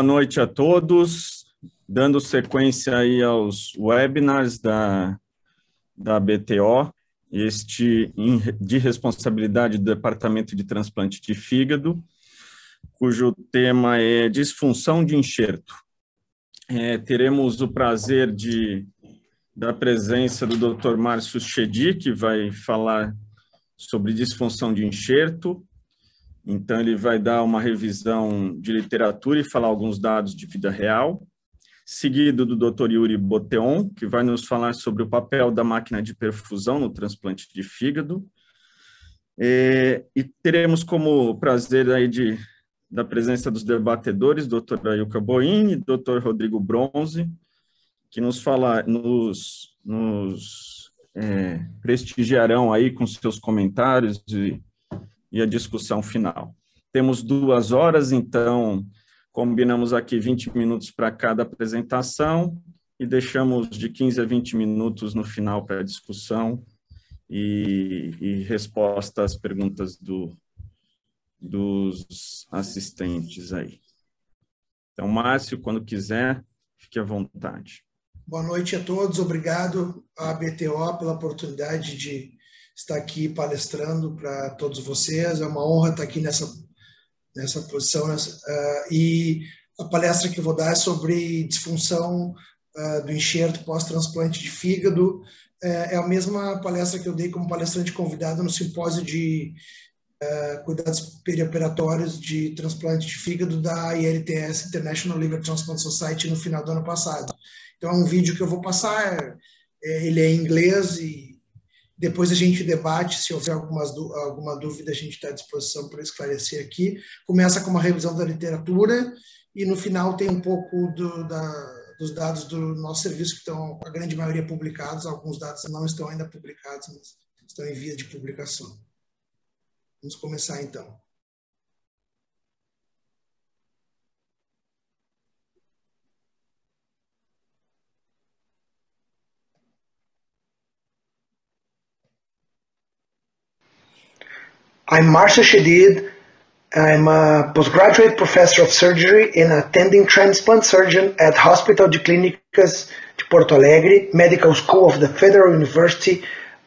noite a todos, dando sequência aí aos webinars da BTO, de responsabilidade do Departamento de Transplante de Fígado, cujo tema é disfunção de enxerto. Teremos o prazer da presença do Dr. Márcio Chedi, que vai falar sobre disfunção de enxerto. Então, ele vai dar uma revisão de literatura e falar alguns dados de vida real, seguido do Dr. Yuri Boteon, que vai nos falar sobre o papel da máquina de perfusão no transplante de fígado. E teremos como prazer aí da presença dos debatedores, Dr. Ayuka Boin e Dr. Rodrigo Bronze, que nos prestigiarão aí com seus comentários e a discussão final. Temos 2 horas, então combinamos aqui 20 minutos para cada apresentação e deixamos de 15 a 20 minutos no final para a discussão e resposta às perguntas dos assistentes aí. Então, Márcio, quando quiser, fique à vontade. Boa noite a todos, obrigado à BTO pela oportunidade de estar aqui palestrando para todos vocês. É uma honra estar aqui nessa posição. E a palestra que eu vou dar é sobre disfunção do enxerto pós-transplante de fígado. É a mesma palestra que eu dei como palestrante convidado no simpósio de cuidados perioperatórios de transplante de fígado da ILTS, International Liver Transplant Society, no final do ano passado. Então é um vídeo que eu vou passar, ele é em inglês e depois a gente debate, se houver alguma dúvida, a gente está à disposição para esclarecer aqui. Começa com uma revisão da literatura e no final tem um pouco dos dados do nosso serviço, que estão, a grande maioria, publicados. Alguns dados não estão ainda publicados, mas estão em via de publicação. Vamos começar então. I'm Márcio Chedi. I'm a postgraduate professor of surgery and attending transplant surgeon at Hospital de Clínicas de Porto Alegre, Medical School of the Federal University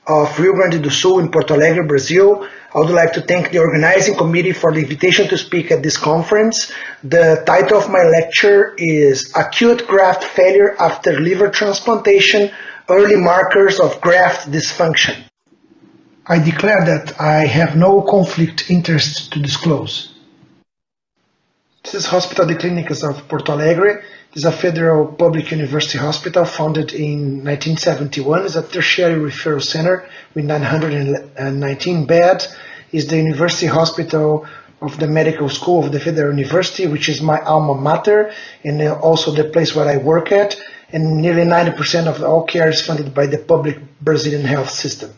of Rio Grande do Sul in Porto Alegre, Brazil. I would like to thank the organizing committee for the invitation to speak at this conference. The title of my lecture is Acute Graft Failure After Liver Transplantation, Early Markers of Graft Dysfunction. I declare that I have no conflict interest to disclose. This is Hospital de Clínicas of Porto Alegre. It is a federal public university hospital founded in 1971. It's a tertiary referral center with 919 beds. It's the university hospital of the Medical School of the Federal University, which is my alma mater, and also the place where I work at. And nearly 90% of all care is funded by the public Brazilian health system.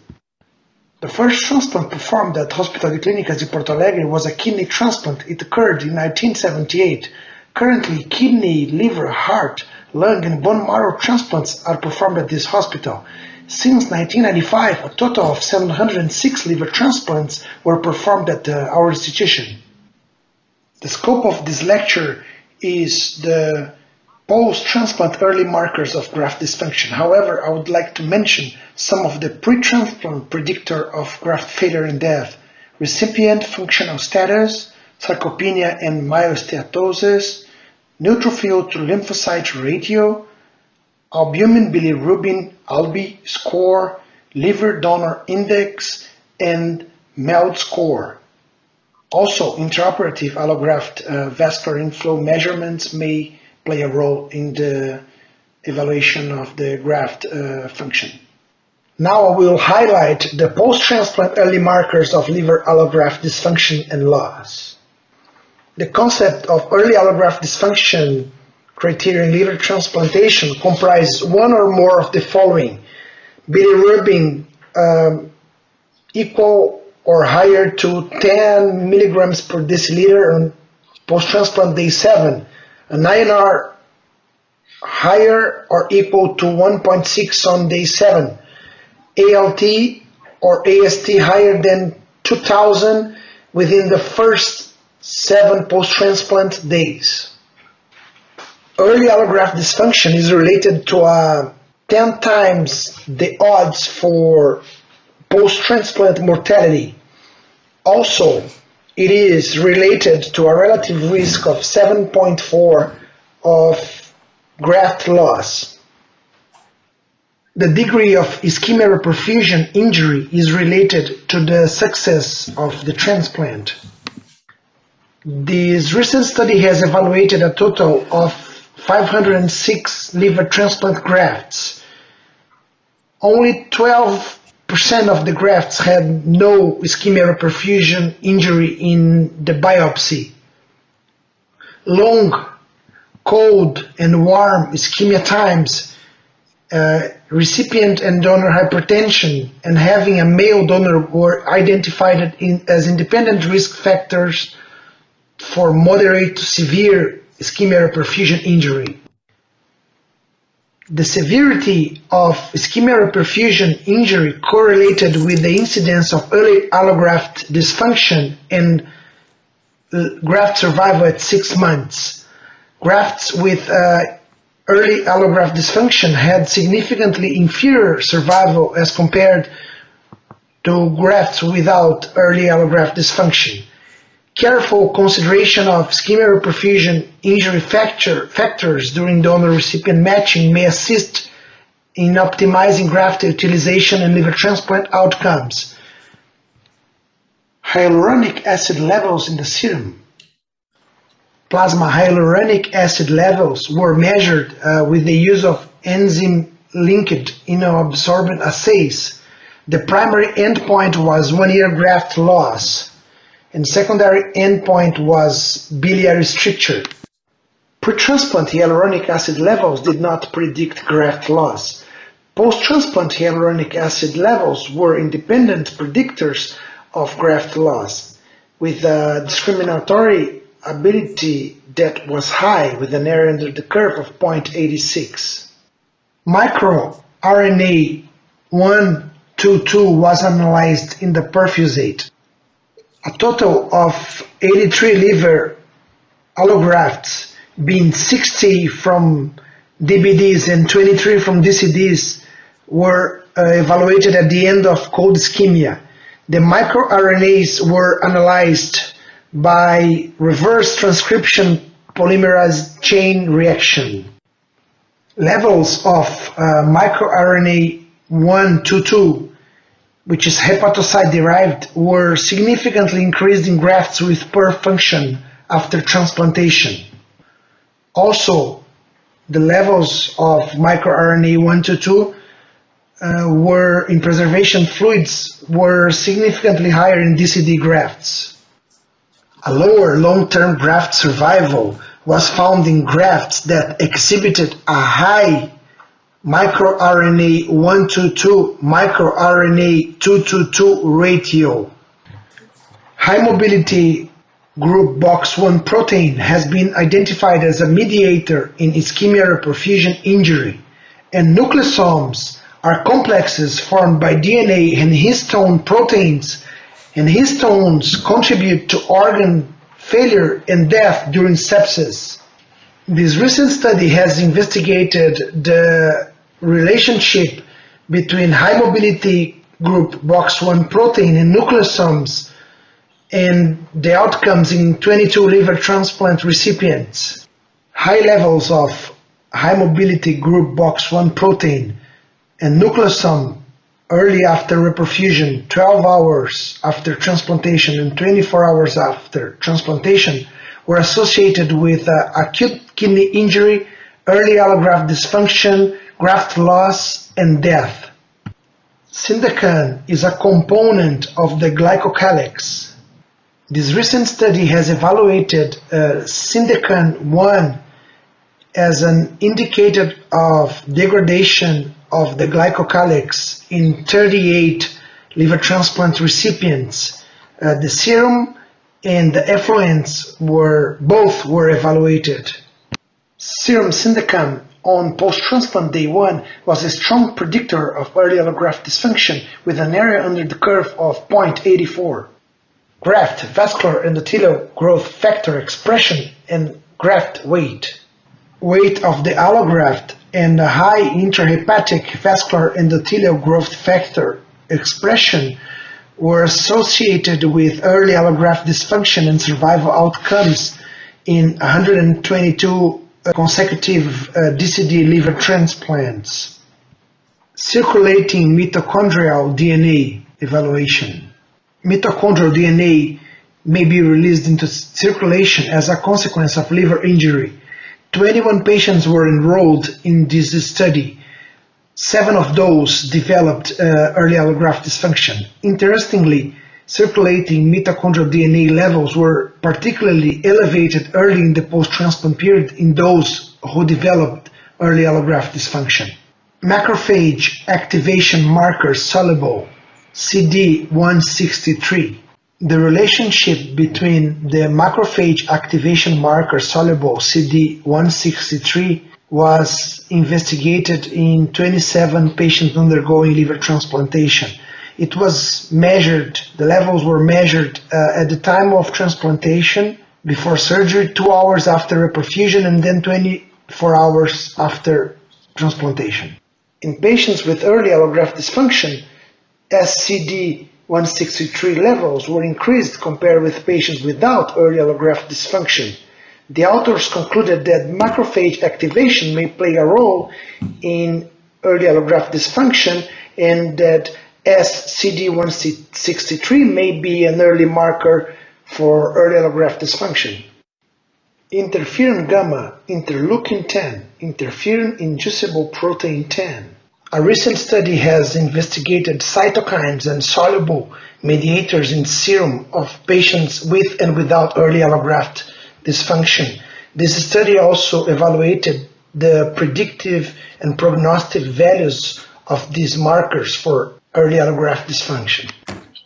The first transplant performed at Hospital de Clínicas de Porto Alegre was a kidney transplant. It occurred in 1978. Currently, kidney, liver, heart, lung, and bone marrow transplants are performed at this hospital. Since 1995, a total of 706 liver transplants were performed at our institution. The scope of this lecture is the post-transplant early markers of graft dysfunction. However, I would like to mention some of the pre-transplant predictor of graft failure and death: recipient functional status, sarcopenia and myosteatosis, neutrophil to lymphocyte ratio, albumin bilirubin ALBI score, liver donor index, and MELD score. Also, intraoperative allograft vascular inflow measurements may play a role in the evaluation of the graft function. Now I will highlight the post-transplant early markers of liver allograft dysfunction and loss. The concept of early allograft dysfunction criteria in liver transplantation comprises one or more of the following: bilirubin equal or higher to 10 milligrams per deciliter on post-transplant day 7, an INR higher or equal to 1.6 on day 7, ALT or AST higher than 2000 within the first 7 post-transplant days. early allograft dysfunction is related to 10 times the odds for post-transplant mortality. Also, it is related to a relative risk of 7.4 of graft loss. The degree of ischemia reperfusion injury is related to the success of the transplant. This recent study has evaluated a total of 506 liver transplant grafts. Only 12% of the grafts had no ischemia reperfusion injury in the biopsy. Long, cold, and warm ischemia times, recipient and donor hypertension, and having a male donor were identified as independent risk factors for moderate to severe ischemia reperfusion injury. The severity of ischemia reperfusion injury correlated with the incidence of early allograft dysfunction and graft survival at 6 months. Grafts with early allograft dysfunction had significantly inferior survival as compared to grafts without early allograft dysfunction. Careful consideration of ischemia reperfusion injury factors during donor-recipient matching may assist in optimizing graft utilization and liver transplant outcomes. Hyaluronic acid levels in the serum. Plasma hyaluronic acid levels were measured with the use of enzyme-linked immunoabsorbent assays. The primary endpoint was 1-year graft loss, and secondary endpoint was biliary stricture. Pre-transplant hyaluronic acid levels did not predict graft loss. Post-transplant hyaluronic acid levels were independent predictors of graft loss, with a discriminatory ability that was high, with an area under the curve of 0.86. MicroRNA 122 was analyzed in the perfusate. A total of 83 liver allografts, being 60 from DBDs and 23 from DCDs, were evaluated at the end of cold ischemia. The microRNAs were analyzed by reverse transcription polymerase chain reaction. Levels of microRNA 122, which is hepatocyte-derived, were significantly increased in grafts with poor function after transplantation. Also, the levels of microRNA 122 were in preservation fluids were significantly higher in DCD grafts. A lower long-term graft survival was found in grafts that exhibited a high microRNA 122 microRNA 222 ratio. High mobility group BOX1 protein has been identified as a mediator in ischemia reperfusion injury, and nucleosomes are complexes formed by DNA and histone proteins, and histones contribute to organ failure and death during sepsis. This recent study has investigated the relationship between high mobility group BOX1 protein and nucleosomes and the outcomes in 22 liver transplant recipients. High levels of high mobility group BOX1 protein and nucleosome early after reperfusion, 12 hours after transplantation and 24 hours after transplantation, were associated with acute kidney injury, early allograft dysfunction, graft loss, and death. Syndecan is a component of the glycocalyx. This recent study has evaluated Syndecan-1 as an indicator of degradation of the glycocalyx in 38 liver transplant recipients. The serum and the effluents were evaluated. Serum Syndecan on post-transplant day 1 was a strong predictor of early allograft dysfunction with an area under the curve of 0.84. Graft, vascular endothelial growth factor expression, and graft weight. weight of the allograft and a high intrahepatic vascular endothelial growth factor expression were associated with early allograft dysfunction and survival outcomes in 122 consecutive DCD liver transplants. Circulating mitochondrial DNA evaluation. Mitochondrial DNA may be released into circulation as a consequence of liver injury. 21 patients were enrolled in this study. 7 of those developed early allograft dysfunction. Interestingly, circulating mitochondrial DNA levels were particularly elevated early in the post-transplant period in those who developed early allograft dysfunction. Macrophage activation marker soluble CD163. The relationship between the macrophage activation marker soluble CD163 was investigated in 27 patients undergoing liver transplantation. It was measured, the levels were measured at the time of transplantation, before surgery, 2 hours after reperfusion, and then 24 hours after transplantation. In patients with early allograft dysfunction, SCD163 levels were increased compared with patients without early allograft dysfunction. The authors concluded that macrophage activation may play a role in early allograft dysfunction and that SCD163 may be an early marker for early allograft dysfunction. Interferon gamma, interleukin 10, interferon-inducible protein 10. A recent study has investigated cytokines and soluble mediators in serum of patients with and without early allograft dysfunction. This study also evaluated the predictive and prognostic values of these markers for early allograft dysfunction.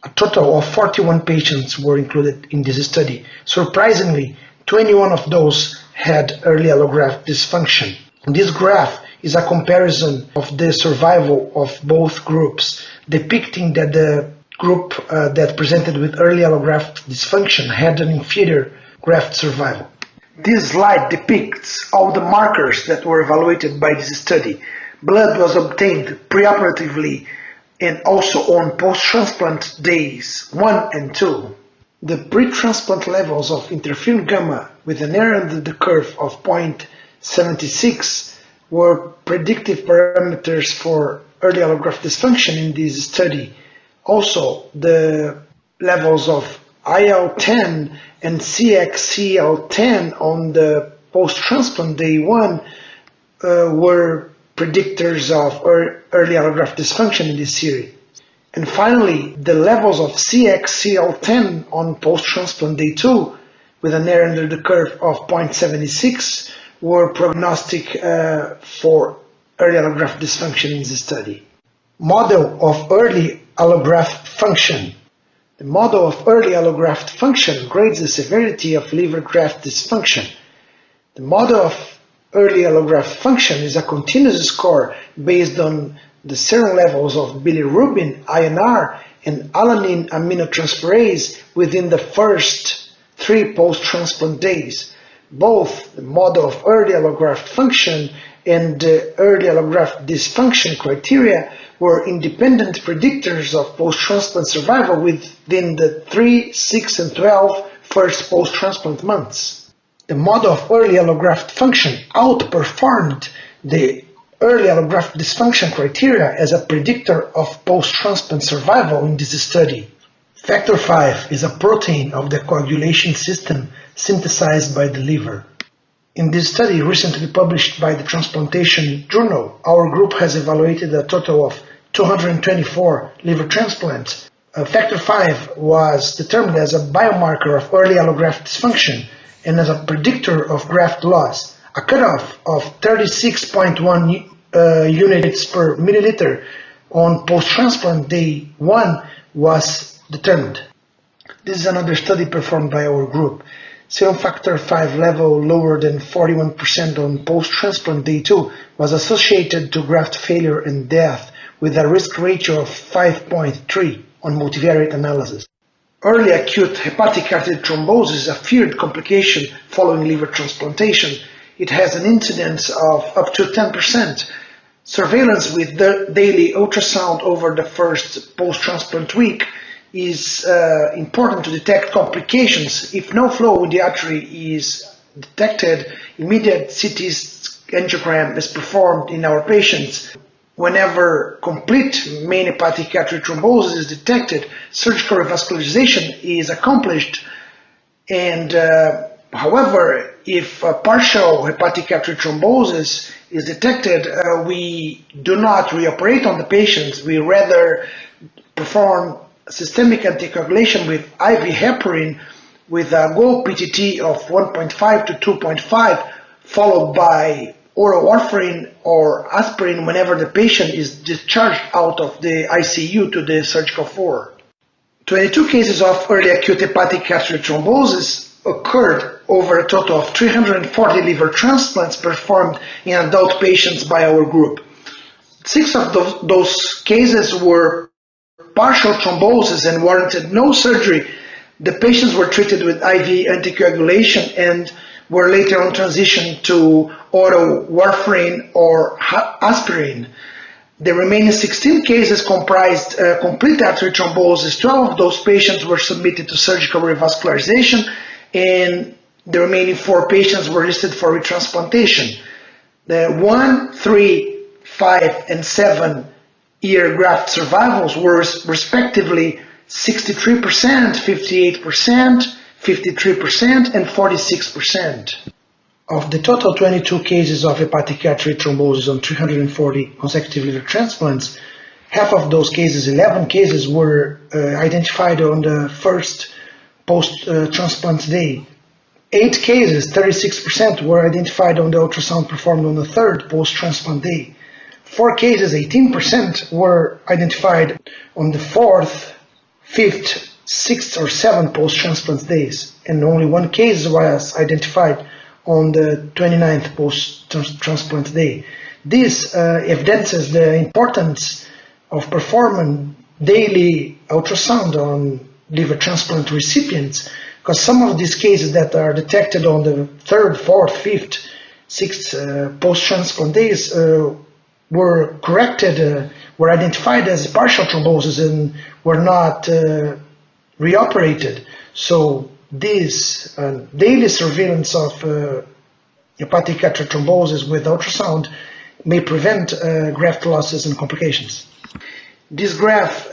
A total of 41 patients were included in this study. Surprisingly, 21 of those had early allograft dysfunction. This graph is a comparison of the survival of both groups, depicting that the group that presented with early allograft dysfunction had an inferior graft survival. This slide depicts all the markers that were evaluated by this study. Blood was obtained preoperatively and also on post-transplant days 1 and 2. The pre-transplant levels of interferon gamma with an area under the curve of 0.76 were predictive parameters for early allograft dysfunction in this study. Also, the levels of IL-10 and CXCL10 on the post-transplant day 1 were predictors of early allograft dysfunction in this series. And finally, the levels of CXCL10 on post-transplant day 2 with an area under the curve of 0.76 were prognostic for early allograft dysfunction in this study. Model of early allograft function. The model of early allograft function grades the severity of liver graft dysfunction. The model of early allograft function is a continuous score based on the serum levels of bilirubin, INR, and alanine aminotransferase within the first 3 post-transplant days. Both the model of early allograft function and the early allograft dysfunction criteria were independent predictors of post-transplant survival within the 3, 6, and 12 first post-transplant months. The model of early allograft function outperformed the early allograft dysfunction criteria as a predictor of post-transplant survival in this study. Factor V is a protein of the coagulation system synthesized by the liver. In this study recently published by the Transplantation Journal, our group has evaluated a total of 224 liver transplants. Factor V was determined as a biomarker of early allograft dysfunction and as a predictor of graft loss. A cutoff of 36.1 units per milliliter on post-transplant day 1 was determined. This is another study performed by our group. Serum factor V level lower than 41% on post-transplant day 2 was associated to graft failure and death with a risk ratio of 5.3 on multivariate analysis. Early acute hepatic artery thrombosis, a feared complication following liver transplantation, it has an incidence of up to 10%. Surveillance with the daily ultrasound over the first post-transplant week is important to detect complications. If no flow in the artery is detected, immediate CT angiogram is performed in our patients. Whenever complete main hepatic artery thrombosis is detected, surgical revascularization is accomplished. And however, if partial hepatic artery thrombosis is detected, we do not reoperate on the patients. We rather perform systemic anticoagulation with IV heparin with a goal PTT of 1.5 to 2.5, followed by oral warfarin or aspirin whenever the patient is discharged out of the ICU to the surgical floor. 22 cases of early acute hepatic artery thrombosis occurred over a total of 340 liver transplants performed in adult patients by our group. 6 of those cases were partial thrombosis and warranted no surgery. The patients were treated with IV anticoagulation and were later on transitioned to oral warfarin or aspirin. The remaining 16 cases comprised complete artery thrombosis. 12 of those patients were submitted to surgical revascularization, and the remaining 4 patients were listed for retransplantation. The 1, 3, 5, and 7-year graft survivals were respectively 63%, 58%, 53%, and 46%. Of the total 22 cases of hepatic artery thrombosis on 340 consecutive liver transplants, half of those cases, 11 cases, were identified on the first post-transplant day. 8 cases, 36%, were identified on the ultrasound performed on the third post-transplant day. 4 cases, 18%, were identified on the fourth, fifth, 6th, or 7th post-transplant days, and only 1 case was identified on the 29th post-transplant day. This evidences the importance of performing daily ultrasound on liver transplant recipients, because some of these cases that are detected on the 3rd, 4th, 5th, 6th post-transplant days were corrected, were identified as partial thrombosis and were not reoperated. So this daily surveillance of hepatic artery thrombosis with ultrasound may prevent graft losses and complications. This graph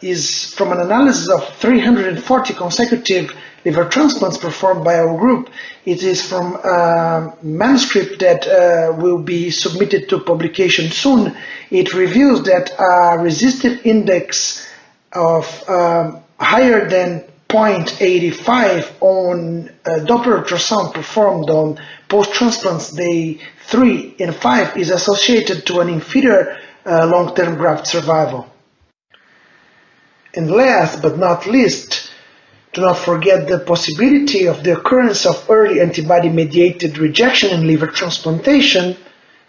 is from an analysis of 340 consecutive liver transplants performed by our group. It is from a manuscript that will be submitted to publication soon. It reveals that a resistive index of higher than 0.85 on Doppler ultrasound performed on post-transplants day 3 and 5 is associated to an inferior long-term graft survival. And last but not least, do not forget the possibility of the occurrence of early antibody-mediated rejection in liver transplantation,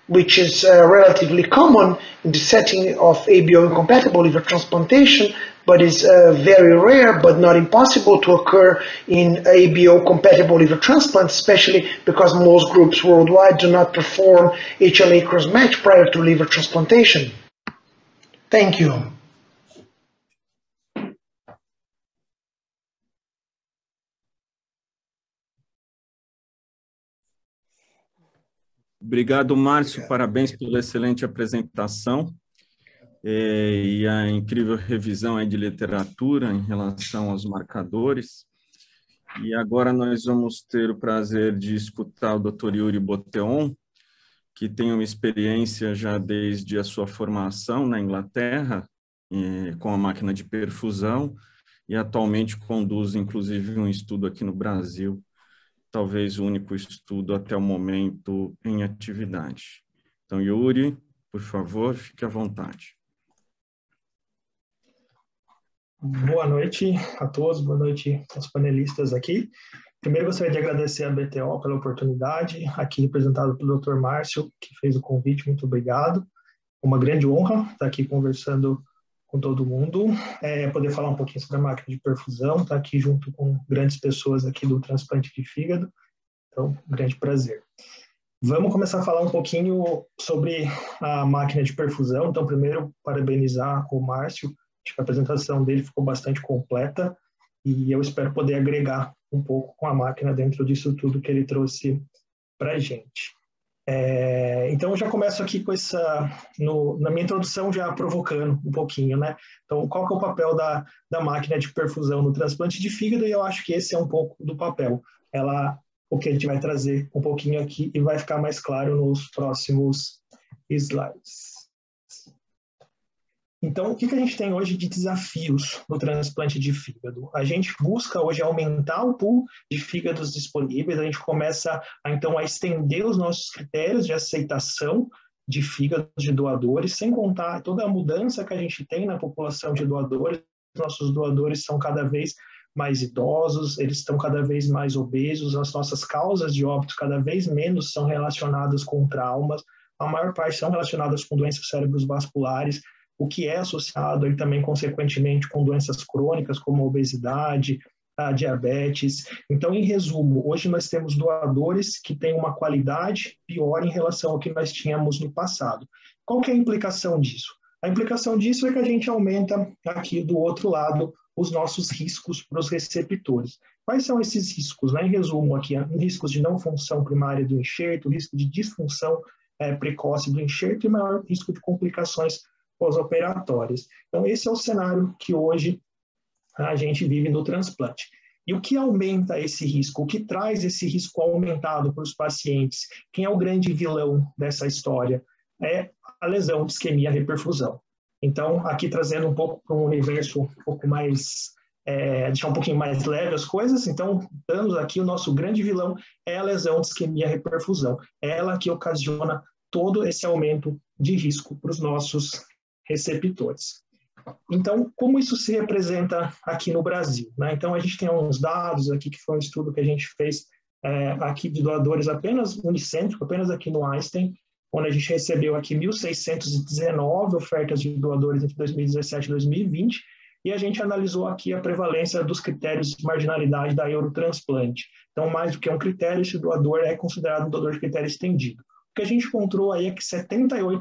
which is relatively common in the setting of ABO-incompatible liver transplantation, but is very rare but not impossible to occur in ABO-compatible liver transplant, especially because most groups worldwide do not perform HLA cross-match prior to liver transplantation. Thank you. Obrigado, Márcio. Parabéns pela excelente apresentação e a incrível revisão aí de literatura em relação aos marcadores. E agora nós vamos ter o prazer de escutar o Dr. Yuri Boteon, que tem uma experiência já desde a sua formação na Inglaterra, com a máquina de perfusão, e atualmente conduz, inclusive, um estudo aqui no Brasil, talvez o único estudo até o momento em atividade. Então, Yuri, por favor, fique à vontade. Boa noite a todos, boa noite aos panelistas aqui. Primeiro, gostaria de agradecer a BTO pela oportunidade, aqui representado pelo Dr. Márcio, que fez o convite, muito obrigado. Uma grande honra estar aqui conversando com todo mundo, poder falar um pouquinho sobre a máquina de perfusão, estar aqui junto com grandes pessoas aqui do transplante de fígado, então, um grande prazer. Vamos começar a falar um pouquinho sobre a máquina de perfusão. Então, primeiro, parabenizar o Márcio. Acho que a apresentação dele ficou bastante completa e eu espero poder agregar um pouco com a máquina dentro disso tudo que ele trouxe para a gente. Então, eu já começo aqui com na minha introdução, já provocando um pouquinho, né? Então, qual que é o papel da máquina de perfusão no transplante de fígado? E eu acho que esse é um pouco do papel. O que a gente vai trazer um pouquinho aqui e vai ficar mais claro nos próximos slides. Então, o que a gente tem hoje de desafios no transplante de fígado? A gente busca hoje aumentar o pool de fígados disponíveis, a gente começa então a estender os nossos critérios de aceitação de fígados de doadores, sem contar toda a mudança que a gente tem na população de doadores. Nossos doadores são cada vez mais idosos, eles estão cada vez mais obesos, as nossas causas de óbito cada vez menos são relacionadas com traumas, a maior parte são relacionadas com doenças cerebrovasculares, o que é associado aí também, consequentemente, com doenças crônicas, como a obesidade, a diabetes. Então, em resumo, hoje nós temos doadores que têm uma qualidade pior em relação ao que nós tínhamos no passado. Qual que é a implicação disso? A implicação disso é que a gente aumenta aqui do outro lado os nossos riscos para os receptores. Quais são esses riscos? Em resumo aqui, riscos de não função primária do enxerto, risco de disfunção precoce do enxerto e maior risco de complicações pós-operatórias. Então, esse é o cenário que hoje a gente vive no transplante. E o que aumenta esse risco? O que traz esse risco aumentado para os pacientes? Quem é o grande vilão dessa história? É a lesão de isquemia reperfusão. Então, aqui trazendo um pouco para um universo um pouco mais, deixar um pouquinho mais leve as coisas, então, dando aqui o nosso grande vilão é a lesão de isquemia reperfusão. É ela que ocasiona todo esse aumento de risco para os nossos receptores. Então, como isso se representa aqui no Brasil? Então, a gente tem uns dados aqui, que foi um estudo que a gente fez aqui de doadores apenas unicêntrico, apenas aqui no Einstein, onde a gente recebeu aqui 1.619 ofertas de doadores entre 2017 e 2020, e a gente analisou aqui a prevalência dos critérios de marginalidade da Eurotransplante. Então, mais do que um critério, esse doador é considerado um doador de critério estendido. O que a gente encontrou aí é que 78%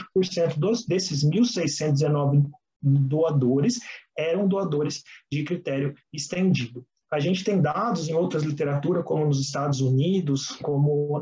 desses 1.619 doadores eram doadores de critério estendido. A gente tem dados em outras literaturas, como nos Estados Unidos, como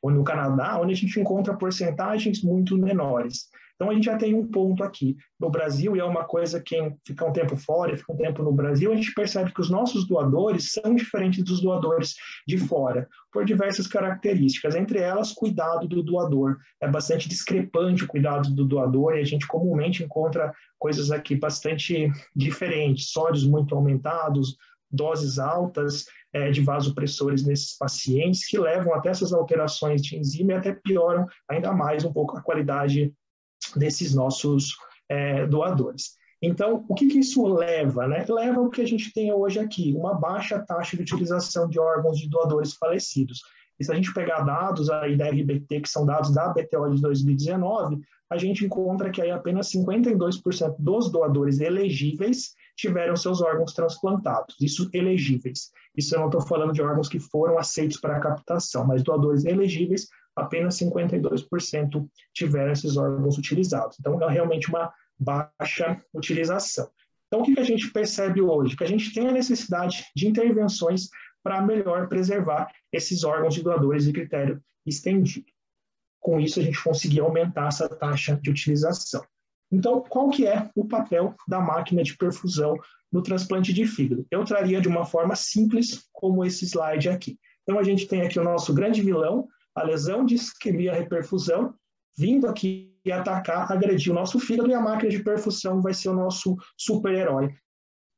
no Canadá, onde a gente encontra porcentagens muito menores. Então, a gente já tem um ponto aqui. No Brasil, e é uma coisa, quem fica um tempo fora, fica um tempo no Brasil, a gente percebe que os nossos doadores são diferentes dos doadores de fora, por diversas características, entre elas, cuidado do doador. É bastante discrepante o cuidado do doador, e a gente comumente encontra coisas aqui bastante diferentes, sódios muito aumentados, doses altas de vasopressores nesses pacientes, que levam até essas alterações de enzima e até pioram ainda mais um pouco a qualidade desses nossos doadores. Então, o que isso leva? Leva ao que a gente tem hoje aqui, uma baixa taxa de utilização de órgãos de doadores falecidos. E se a gente pegar dados aí da RBT, que são dados da BTO de 2019, a gente encontra que aí apenas 52% dos doadores elegíveis tiveram seus órgãos transplantados. Isso elegíveis. Isso eu não estou falando de órgãos que foram aceitos para a captação, mas doadores elegíveis, apenas 52% tiveram esses órgãos utilizados. Então, é realmente uma baixa utilização. Então, o que a gente percebe hoje? Que a gente tem a necessidade de intervenções para melhor preservar esses órgãos de doadores de critério estendido. Com isso, a gente conseguir aumentar essa taxa de utilização. Então, qual que é o papel da máquina de perfusão no transplante de fígado? Eu traria de uma forma simples, como esse slide aqui. Então, a gente tem aqui o nosso grande vilão, a lesão de isquemia reperfusão, vindo aqui atacar, agredir o nosso fígado, e a máquina de perfusão vai ser o nosso super-herói,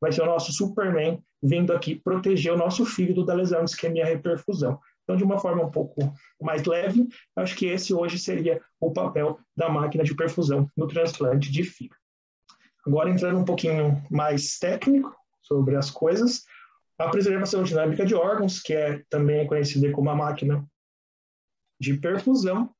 vai ser o nosso Superman, vindo aqui proteger o nosso fígado da lesão de isquemia reperfusão. Então, de uma forma um pouco mais leve, acho que esse hoje seria o papel da máquina de perfusão no transplante de fígado. Agora, entrando um pouquinho mais técnico sobre as coisas, a preservação dinâmica de órgãos, que também é conhecida como a máquina de perfusão.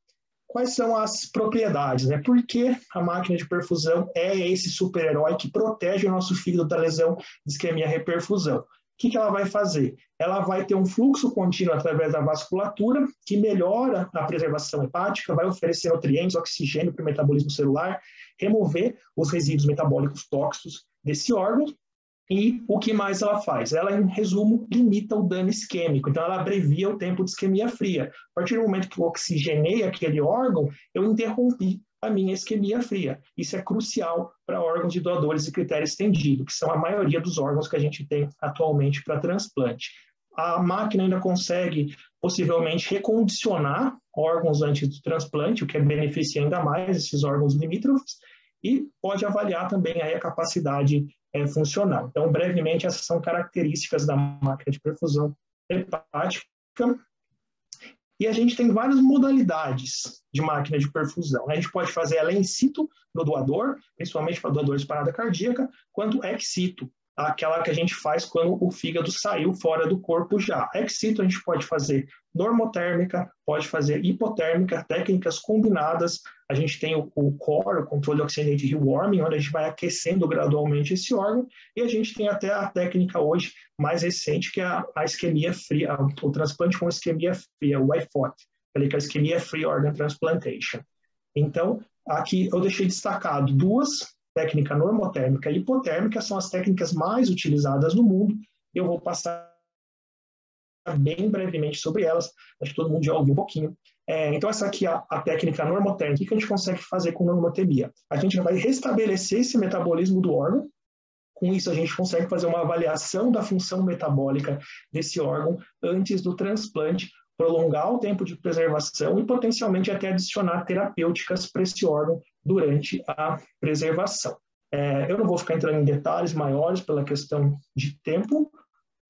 Quais são as propriedades? Por que a máquina de perfusão é esse super-herói que protege o nosso fígado da lesão de isquemia reperfusão? que ela vai fazer? Ela vai ter um fluxo contínuo através da vasculatura, que melhora a preservação hepática, vai oferecer nutrientes, oxigênio para o metabolismo celular, remover os resíduos metabólicos tóxicos desse órgão. E o que mais ela faz? Ela, em resumo, limita o dano isquêmico. Então, ela abrevia o tempo de isquemia fria. A partir do momento que eu oxigenei aquele órgão, eu interrompi a minha isquemia fria. Isso é crucial para órgãos de doadores de critério estendido, que são a maioria dos órgãos que a gente tem atualmente para transplante. A máquina ainda consegue, possivelmente, recondicionar órgãos antes do transplante, o que beneficia ainda mais esses órgãos limítrofes, e pode avaliar também aí a capacidade funcional. Então, brevemente, essas são características da máquina de perfusão hepática. E a gente tem várias modalidades de máquina de perfusão. A gente pode fazer ela in situ no doador, principalmente para doadores de parada cardíaca, quanto ex situ, aquela que a gente faz quando o fígado saiu fora do corpo já. Ex situ a gente pode fazer normotérmica, pode fazer hipotérmica, técnicas combinadas. A gente tem o CORE, o controle oxygenated rewarming, onde a gente vai aquecendo gradualmente esse órgão, e a gente tem até a técnica hoje mais recente, que é a isquemia fria, o transplante com isquemia fria, o IFOT, que é a isquemia free organ transplantation. Então, aqui eu deixei destacado duas, técnica normotérmica e hipotérmica, são as técnicas mais utilizadas no mundo. Eu vou passar bem brevemente sobre elas, acho que todo mundo já ouviu um pouquinho. Então, essa aqui é a técnica normotérmica. O que a gente consegue fazer com normotemia? A gente vai restabelecer esse metabolismo do órgão. Com isso, a gente consegue fazer uma avaliação da função metabólica desse órgão antes do transplante, prolongar o tempo de preservação e potencialmente até adicionar terapêuticas para esse órgão durante a preservação. Eu não vou ficar entrando em detalhes maiores pela questão de tempo,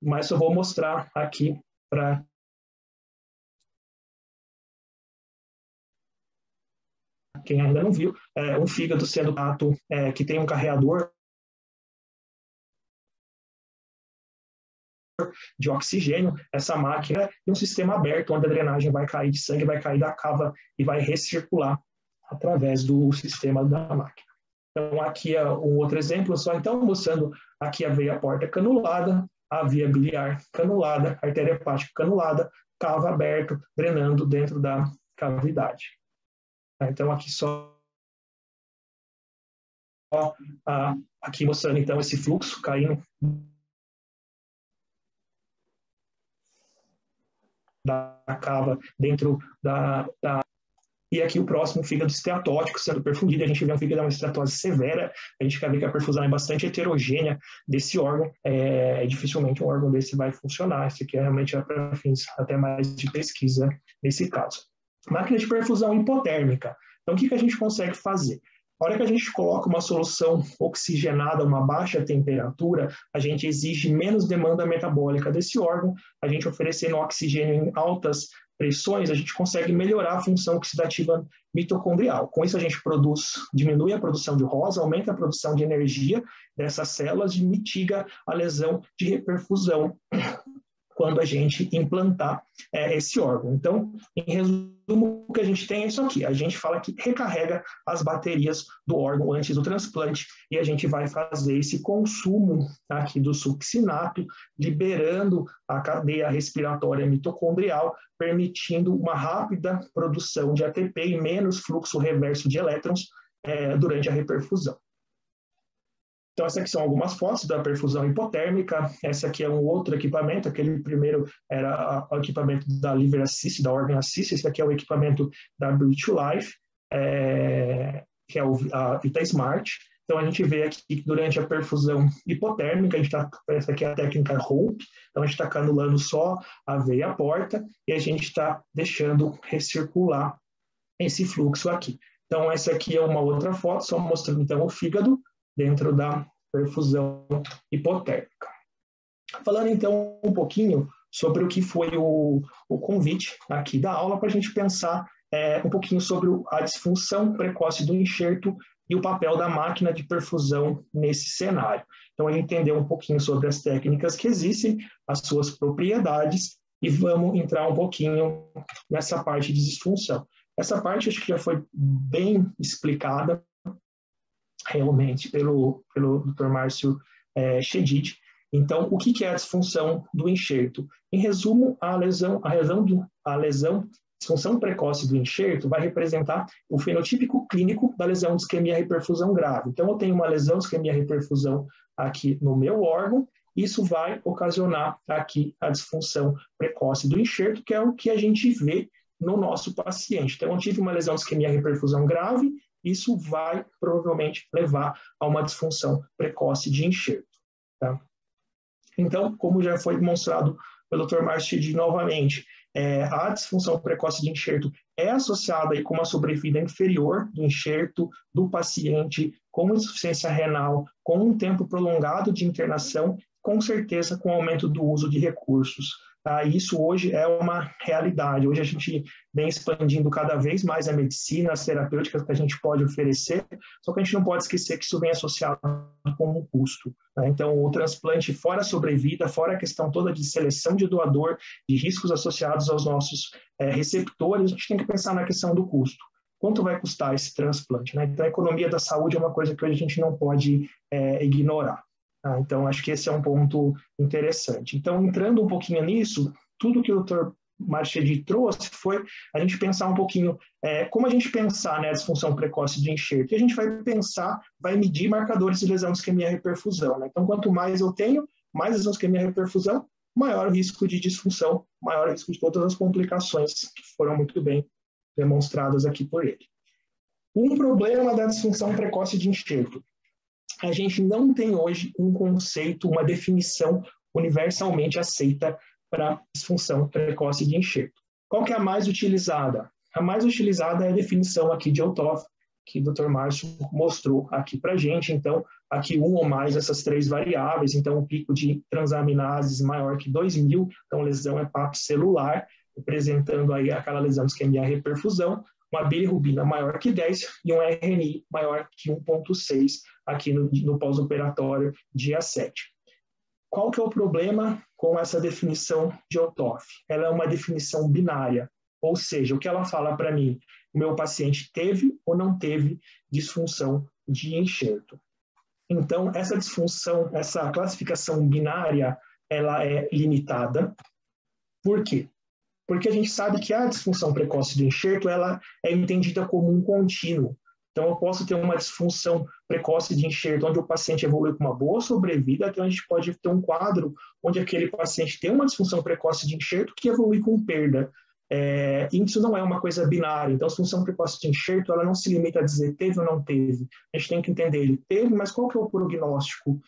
mas eu vou mostrar aqui para quem ainda não viu, um fígado sendo que tem um carreador de oxigênio, essa máquina e um sistema aberto, onde a drenagem vai cair de sangue, vai cair da cava e vai recircular através do sistema da máquina. Então, aqui é um outro exemplo, só então mostrando aqui a veia porta canulada, a via biliar canulada, a artéria hepática canulada, cava aberto, drenando dentro da cavidade. Então, aqui só aqui mostrando então esse fluxo caindo da cava dentro e aqui o próximo, fígado esteatótico sendo perfundido, a gente vê um fígado de uma esteatose severa, a gente quer ver que a perfusão é bastante heterogênea desse órgão, dificilmente um órgão desse vai funcionar, isso aqui realmente para fins até mais de pesquisa nesse caso. Máquina de perfusão hipotérmica, então o que a gente consegue fazer? A hora que a gente coloca uma solução oxigenada a uma baixa temperatura, a gente exige menos demanda metabólica desse órgão, a gente oferecendo oxigênio em altas pressões, a gente consegue melhorar a função oxidativa mitocondrial. Com isso a gente diminui a produção de ROS, aumenta a produção de energia dessas células e mitiga a lesão de reperfusão quando a gente implantar esse órgão. Então, em resumo, o que a gente tem é isso aqui. A gente fala que recarrega as baterias do órgão antes do transplante e a gente vai fazer esse consumo aqui do succinato, liberando a cadeia respiratória mitocondrial, permitindo uma rápida produção de ATP e menos fluxo reverso de elétrons durante a reperfusão. Então, essas aqui são algumas fotos da perfusão hipotérmica. Essa aqui é um outro equipamento. Aquele primeiro era o equipamento da Liver Assist, da Organ Assist. Esse aqui é o equipamento da Breathe to Life, que é a Vita Smart. Então, a gente vê aqui que durante a perfusão hipotérmica, essa aqui é a técnica HOPE. Então, a gente está canulando só a veia porta e a gente está deixando recircular esse fluxo aqui. Então, essa aqui é uma outra foto, só mostrando então o fígado dentro da perfusão hipotérmica. Falando então um pouquinho sobre o que foi o convite aqui da aula, para a gente pensar um pouquinho sobre a disfunção precoce do enxerto e o papel da máquina de perfusão nesse cenário. Então, a gente entendeu um pouquinho sobre as técnicas que existem, as suas propriedades, e vamos entrar um pouquinho nessa parte de disfunção. Essa parte acho que já foi bem explicada realmente pelo Dr. Márcio Chedid. Então, o que é a disfunção do enxerto? Em resumo, a disfunção precoce do enxerto vai representar o fenotípico clínico da lesão de isquemia-reperfusão grave. Então, eu tenho uma lesão de isquemia-reperfusão aqui no meu órgão, isso vai ocasionar aqui a disfunção precoce do enxerto, que é o que a gente vê no nosso paciente. Então, eu tive uma lesão de isquemia-reperfusão grave, isso vai provavelmente levar a uma disfunção precoce de enxerto. Tá? Então, como já foi demonstrado pelo Dr. Márcio novamente, a disfunção precoce de enxerto é associada aí com uma sobrevida inferior do enxerto do paciente, com insuficiência renal, com um tempo prolongado de internação, com certeza com aumento do uso de recursos. Isso hoje é uma realidade. Hoje a gente vem expandindo cada vez mais a medicina, as terapêuticas que a gente pode oferecer, só que a gente não pode esquecer que isso vem associado com um custo. Né? Então, o transplante, fora a sobrevida, fora a questão toda de seleção de doador, de riscos associados aos nossos receptores, a gente tem que pensar na questão do custo. Quanto vai custar esse transplante? Né? Então, a economia da saúde é uma coisa que hoje a gente não pode ignorar. Então, acho que esse é um ponto interessante. Então, entrando um pouquinho nisso, tudo que o Dr. Marchedi trouxe foi a gente pensar um pouquinho como a gente pensar, né, a disfunção precoce de enxerto. E a gente vai pensar, vai medir marcadores de lesão de isquemia-reperfusão. Né? Então, quanto mais eu tenho, mais lesão de isquemia-reperfusão, maior o risco de disfunção, maior o risco de todas as complicações que foram muito bem demonstradas aqui por ele. Um problema da disfunção precoce de enxerto. A gente não tem hoje um conceito, uma definição universalmente aceita para disfunção precoce de enxerto. Qual que é a mais utilizada? A mais utilizada é a definição aqui de Althoff, que o Dr. Márcio mostrou aqui para a gente. Então, aqui um ou mais dessas três variáveis. Então, o pico de transaminases maior que 2.000, então lesão hepato-celular, representando aí aquela lesão de isquemia-reperfusão, uma bilirrubina maior que 10 e um RNI maior que 1,6 aqui no pós-operatório dia 7. Qual que é o problema com essa definição de Althoff? Ela é uma definição binária, ou seja, o que ela fala para mim, o meu paciente teve ou não teve disfunção de enxerto. Então, essa disfunção, essa classificação binária, ela é limitada. Por quê? Porque a gente sabe que a disfunção precoce do enxerto ela é entendida como um contínuo. Então, eu posso ter uma disfunção precoce de enxerto onde o paciente evolui com uma boa sobrevida, então a gente pode ter um quadro onde aquele paciente tem uma disfunção precoce de enxerto que evolui com perda. E isso não é uma coisa binária. Então, a disfunção precoce de enxerto ela não se limita a dizer teve ou não teve. A gente tem que entender, ele teve, mas qual que é o prognóstico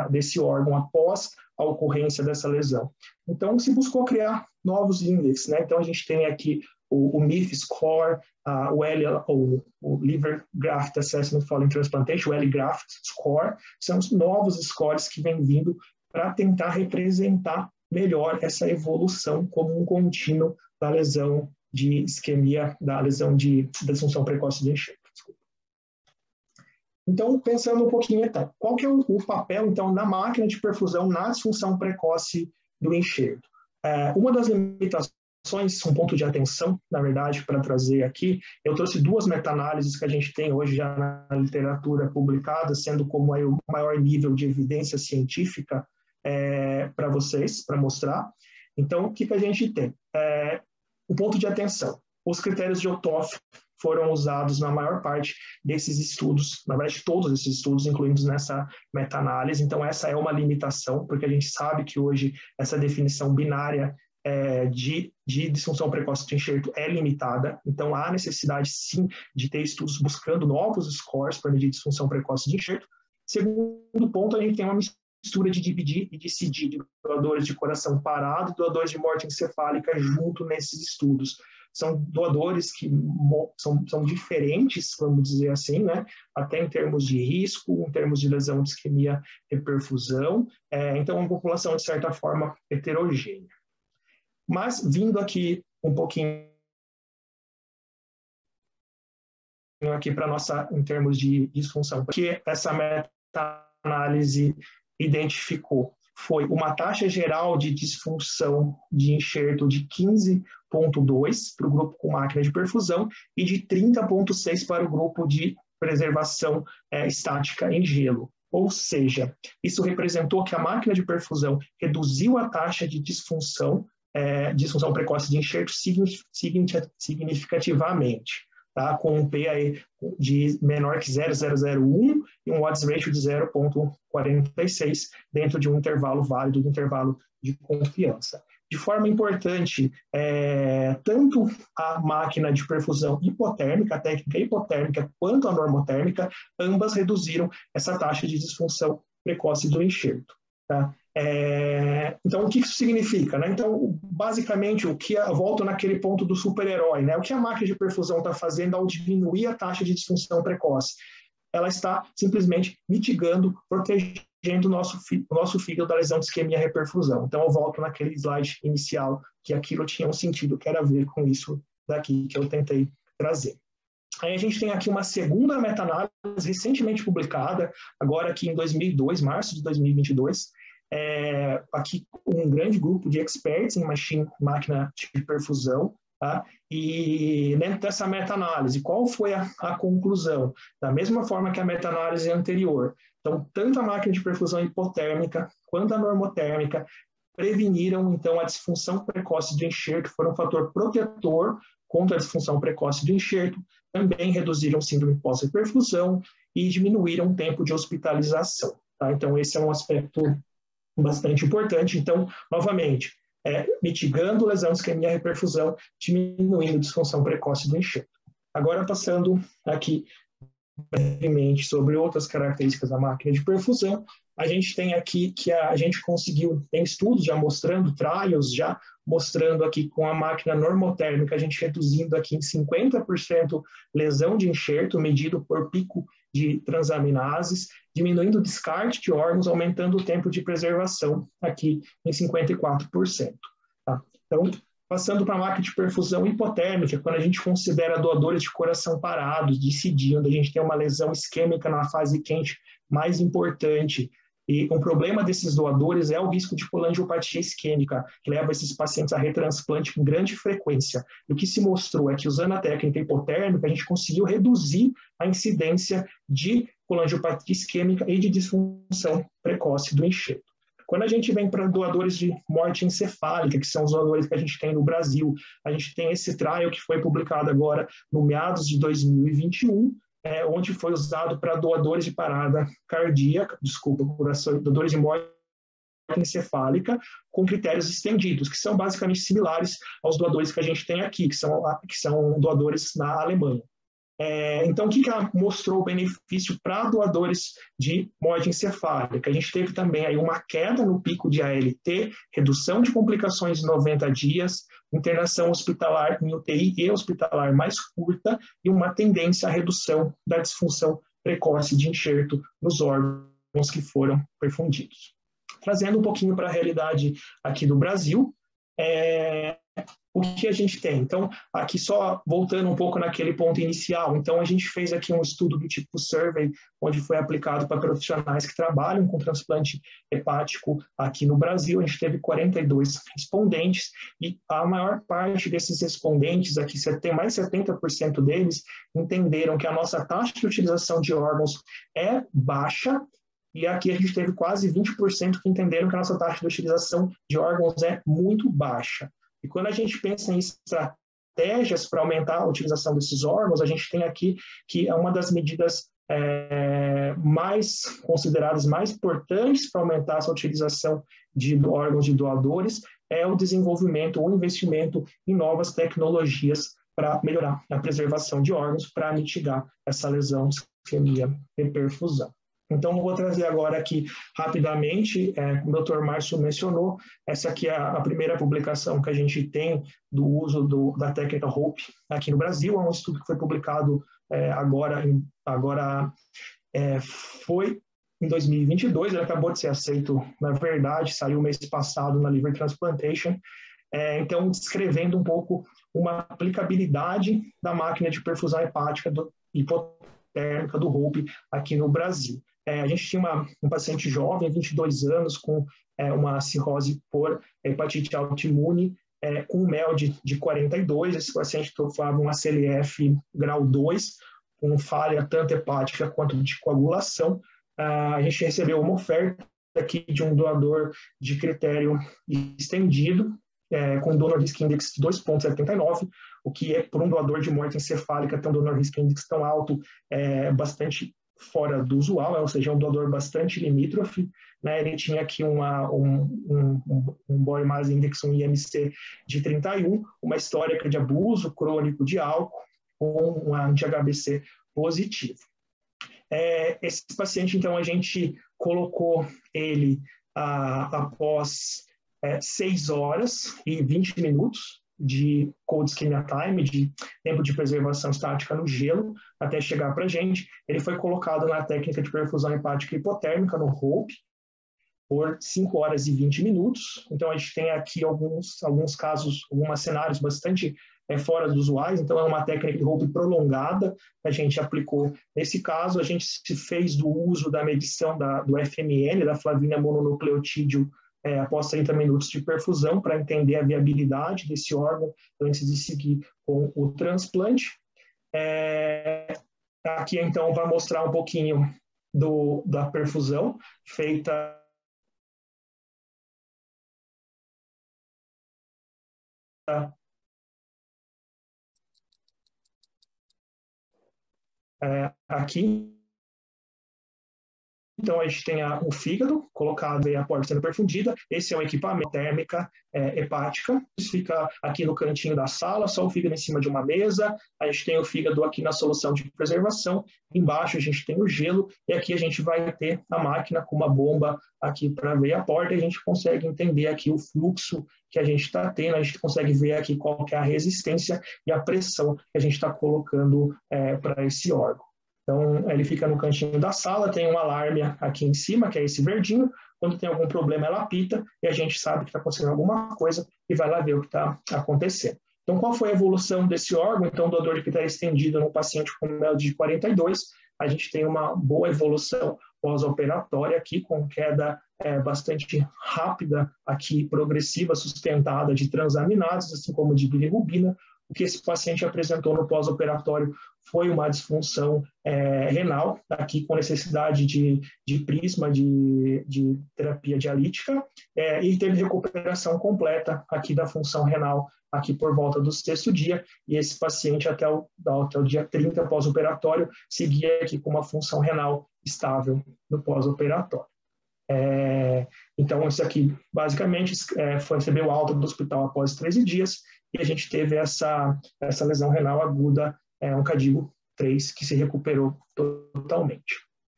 desse órgão após a ocorrência dessa lesão? Então, se buscou criar novos índices, né? Então, a gente tem aqui o MIF Score, o Liver Graft Assessment Following Transplantation, o L-Graft Score, são os novos scores que vêm vindo para tentar representar melhor essa evolução como um contínuo da lesão de isquemia, da lesão da disfunção precoce de enxerto. Então, pensando um pouquinho, então, qual que é o papel, então, da máquina de perfusão na disfunção precoce do enxerto? Uma das limitações, um ponto de atenção, na verdade, para trazer aqui, eu trouxe duas meta-análises que a gente tem hoje já na literatura publicada, sendo como aí o maior nível de evidência científica para vocês, para mostrar. Então, o que a gente tem? O ponto de atenção. Os critérios de Althoff foram usados na maior parte desses estudos, na verdade, todos esses estudos incluídos nessa meta-análise. Então, essa é uma limitação, porque a gente sabe que hoje essa definição binária de disfunção precoce do enxerto é limitada. Então, há necessidade, sim, de ter estudos buscando novos scores para medir disfunção precoce de enxerto. Segundo ponto, a gente tem uma mistura de DBD e de CD, de doadores de coração parado e doadores de morte encefálica junto nesses estudos. São doadores que são diferentes, vamos dizer assim, né? Até em termos de risco, em termos de lesão de isquemia reperfusão. Então, é uma população, de certa forma, heterogênea. Mas, vindo aqui um pouquinho aqui para nossa, em termos de disfunção, porque essa meta-análise identificou foi uma taxa geral de disfunção de enxerto de 15,2 para o grupo com máquina de perfusão e de 30,6 para o grupo de preservação estática em gelo. Ou seja, isso representou que a máquina de perfusão reduziu a taxa de disfunção precoce de enxerto significativamente, tá? Com um P aí de menor que 0,001 e um odds ratio de 0,46 dentro de um intervalo válido, do intervalo de confiança. De forma importante, tanto a máquina de perfusão hipotérmica, a técnica hipotérmica, quanto a normotérmica, ambas reduziram essa taxa de disfunção precoce do enxerto. Tá? Então, o que isso significa? Né? Então, basicamente, volto naquele ponto do super-herói, né? O que a máquina de perfusão está fazendo ao diminuir a taxa de disfunção precoce? Ela está simplesmente mitigando, protegendo o nosso fígado da lesão de isquemia reperfusão. Então, eu volto naquele slide inicial, que aquilo tinha um sentido, que era a ver com isso daqui que eu tentei trazer. Aí a gente tem aqui uma segunda meta-análise recentemente publicada, agora aqui em 2002, março de 2022, aqui um grande grupo de experts em máquina de perfusão, tá? E dentro dessa meta-análise, qual foi a conclusão? Da mesma forma que a meta-análise anterior. Então, tanto a máquina de perfusão hipotérmica quanto a normotérmica preveniram, então, a disfunção precoce do enxerto, foram um fator protetor contra a disfunção precoce do enxerto, também reduziram síndrome pós-reperfusão e diminuíram o tempo de hospitalização. Tá? Então, esse é um aspecto bastante importante. Então, novamente, mitigando lesão, isquemia, reperfusão, diminuindo a disfunção precoce do enxerto. Agora, passando aqui brevemente sobre outras características da máquina de perfusão, a gente tem aqui que a gente conseguiu, tem estudos já mostrando, trials já mostrando aqui com a máquina normotérmica, a gente reduzindo aqui em 50% lesão de enxerto, medido por pico de transaminases, diminuindo o descarte de órgãos, aumentando o tempo de preservação aqui em 54%. Tá? Então, passando para a máquina de perfusão hipotérmica, quando a gente considera doadores de coração parados, de CD, onde a gente tem uma lesão isquêmica na fase quente mais importante. E um problema desses doadores é o risco de colangiopatia isquêmica, que leva esses pacientes a retransplante com grande frequência. E o que se mostrou é que, usando a técnica hipotérmica, a gente conseguiu reduzir a incidência de colangiopatia isquêmica e de disfunção precoce do enxerto. Quando a gente vem para doadores de morte encefálica, que são os doadores que a gente tem no Brasil, a gente tem esse trial que foi publicado agora no meados de 2021, onde foi usado para doadores de parada cardíaca, doadores de morte encefálica, com critérios estendidos, que são basicamente similares aos doadores que a gente tem aqui, que são doadores na Alemanha. Então, o que mostrou o benefício para doadores de morte encefálica? A gente teve também aí uma queda no pico de ALT, redução de complicações em 90 dias, internação hospitalar em UTI e hospitalar mais curta e uma tendência à redução da disfunção precoce de enxerto nos órgãos que foram perfundidos. Trazendo um pouquinho para a realidade aqui do Brasil, o que a gente tem? Então, aqui só voltando um pouco naquele ponto inicial, então a gente fez aqui um estudo do tipo survey, onde foi aplicado para profissionais que trabalham com transplante hepático aqui no Brasil. A gente teve 42 respondentes e a maior parte desses respondentes, aqui tem mais de 70% deles, entenderam que a nossa taxa de utilização de órgãos é baixa. E aqui a gente teve quase 20% que entenderam que a nossa taxa de utilização de órgãos é muito baixa. E quando a gente pensa em estratégias para aumentar a utilização desses órgãos, a gente tem aqui que é uma das medidas mais consideradas mais importantes para aumentar essa utilização de órgãos de doadores é o desenvolvimento ou investimento em novas tecnologias para melhorar a preservação de órgãos, para mitigar essa lesão, isquemia e perfusão. Então, eu vou trazer agora aqui rapidamente, o Dr. Márcio mencionou, essa aqui é a primeira publicação que a gente tem do uso da técnica HOPE aqui no Brasil, é um estudo que foi publicado foi em 2022, ele acabou de ser aceito, na verdade, saiu mês passado na Liver Transplantation, então descrevendo um pouco uma aplicabilidade da máquina de perfusão hepática hipotérmica do HOPE aqui no Brasil. A gente tinha um paciente jovem, 22 anos, com uma cirrose por hepatite autoimune, com um MEL de 42. Esse paciente tomava um ACLF grau 2, com falha tanto hepática quanto de coagulação. a gente recebeu uma oferta aqui de um doador de critério estendido, com donor risk index de 2,79, o que é, por um doador de morte encefálica, ter um donor risk index tão alto, bastante fora do usual, ou seja, um doador bastante limítrofe, né? Ele tinha aqui um body mass index, um IMC de 31, uma histórica de abuso crônico de álcool, com um anti-HBC positivo. Esse paciente, então, a gente colocou ele após 6 horas e 20 minutos de cold ischemia time, de tempo de preservação estática no gelo, até chegar para a gente. Ele foi colocado na técnica de perfusão hepática hipotérmica, no HOPE, por 5 horas e 20 minutos. Então, a gente tem aqui alguns casos, alguns cenários bastante fora dos usuais. Então, é uma técnica de HOPE prolongada que a gente aplicou. Nesse caso, a gente se fez do uso da medição do FMN, da flavina mononucleotídeo, após 30 minutos de perfusão, para entender a viabilidade desse órgão antes de seguir com o transplante. Aqui, então, vai mostrar um pouquinho da perfusão feita aqui. Então, a gente tem o fígado colocado e a porta sendo perfundida. Esse é um equipamento térmica hepática. Isso fica aqui no cantinho da sala, só o fígado em cima de uma mesa. A gente tem o fígado aqui na solução de preservação. Embaixo a gente tem o gelo. E aqui a gente vai ter a máquina com uma bomba aqui para ver a porta. E a gente consegue entender aqui o fluxo que a gente está tendo. A gente consegue ver aqui qual que é a resistência e a pressão que a gente está colocando para esse órgão. Então, ele fica no cantinho da sala, tem um alarme aqui em cima, que é esse verdinho. Quando tem algum problema, ela apita e a gente sabe que está acontecendo alguma coisa e vai lá ver o que está acontecendo. Então, qual foi a evolução desse órgão? Então, doador de critério estendido no paciente com MELD de 42, a gente tem uma boa evolução pós-operatória aqui, com queda bastante rápida aqui, progressiva, sustentada de transaminases, assim como de bilirrubina. O que esse paciente apresentou no pós-operatório foi uma disfunção renal, aqui com necessidade de prisma, de terapia dialítica, e teve recuperação completa aqui da função renal, aqui por volta do 6º dia, e esse paciente até o dia 30 pós-operatório seguia aqui com uma função renal estável no pós-operatório. Então, isso aqui, basicamente, recebeu alta do hospital após 13 dias, e a gente teve essa lesão renal aguda, um CADIGO 3, que se recuperou totalmente.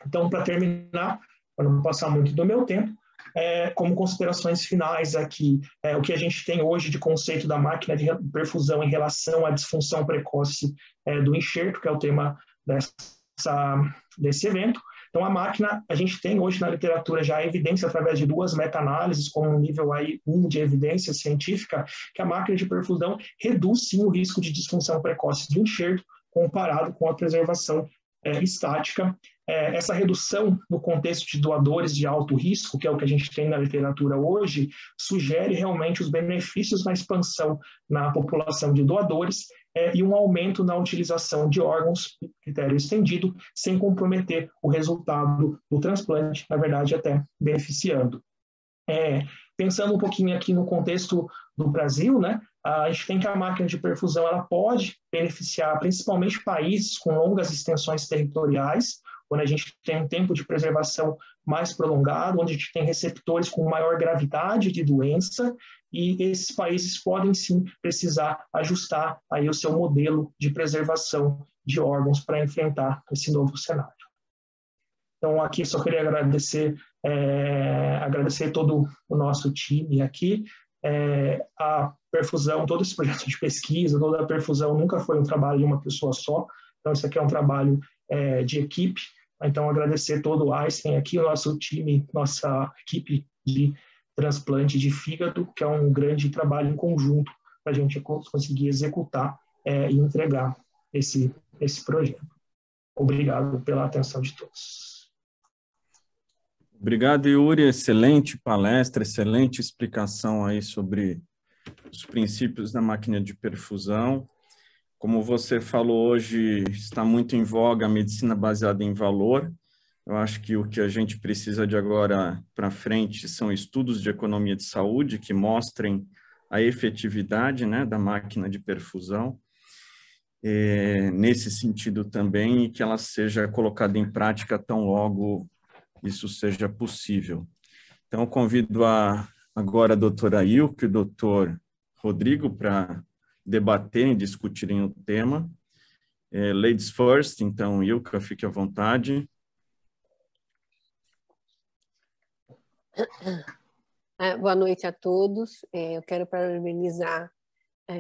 Então, para terminar, para não passar muito do meu tempo, como considerações finais aqui, o que a gente tem hoje de conceito da máquina de perfusão em relação à disfunção precoce do enxerto, que é o tema desse evento. Então, a máquina, a gente tem hoje na literatura já a evidência através de 2 meta-análises, com um nível aí 1 de evidência científica, que a máquina de perfusão reduz sim o risco de disfunção precoce do enxerto, comparado com a preservação estática. Essa redução no contexto de doadores de alto risco, que é o que a gente tem na literatura hoje, sugere realmente os benefícios na expansão na população de doadores e um aumento na utilização de órgãos de critério estendido, sem comprometer o resultado do transplante, na verdade até beneficiando. Pensando um pouquinho aqui no contexto do Brasil, né, a gente tem que a máquina de perfusão ela pode beneficiar principalmente países com longas extensões territoriais, onde a gente tem um tempo de preservação mais prolongado, onde a gente tem receptores com maior gravidade de doença, e esses países podem sim precisar ajustar aí o seu modelo de preservação de órgãos para enfrentar esse novo cenário. Então, aqui só queria agradecer todo o nosso time aqui. A perfusão, todo esse projeto de pesquisa, toda a perfusão nunca foi um trabalho de uma pessoa só, então isso aqui é um trabalho de equipe. Então, agradecer todo o Einstein aqui, o nosso time, nossa equipe de transplante de fígado, que é um grande trabalho em conjunto para a gente conseguir executar e entregar esse projeto. Obrigado pela atenção de todos. Obrigado, Yuri. Excelente palestra, excelente explicação aí sobre os princípios da máquina de perfusão. Como você falou hoje, está muito em voga a medicina baseada em valor, Eu acho que o que a gente precisa de agora para frente são estudos de economia de saúde que mostrem a efetividade, né, da máquina de perfusão, nesse sentido também, e que ela seja colocada em prática tão logo isso seja possível. Então, eu convido agora a doutora Ilka e o doutor Rodrigo para debaterem e discutirem o tema. Ladies first, então, Ilka, fique à vontade. Boa noite a todos. Eu quero parabenizar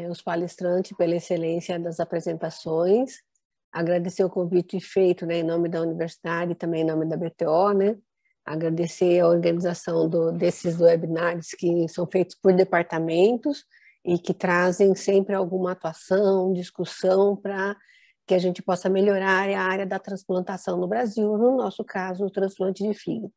os palestrantes pela excelência das apresentações, agradecer o convite feito, né, em nome da universidade e também em nome da BTO, né, agradecer a organização desses webinários que são feitos por departamentos e que trazem sempre alguma atuação, discussão para que a gente possa melhorar a área da transplantação no Brasil, no nosso caso, o transplante de fígado.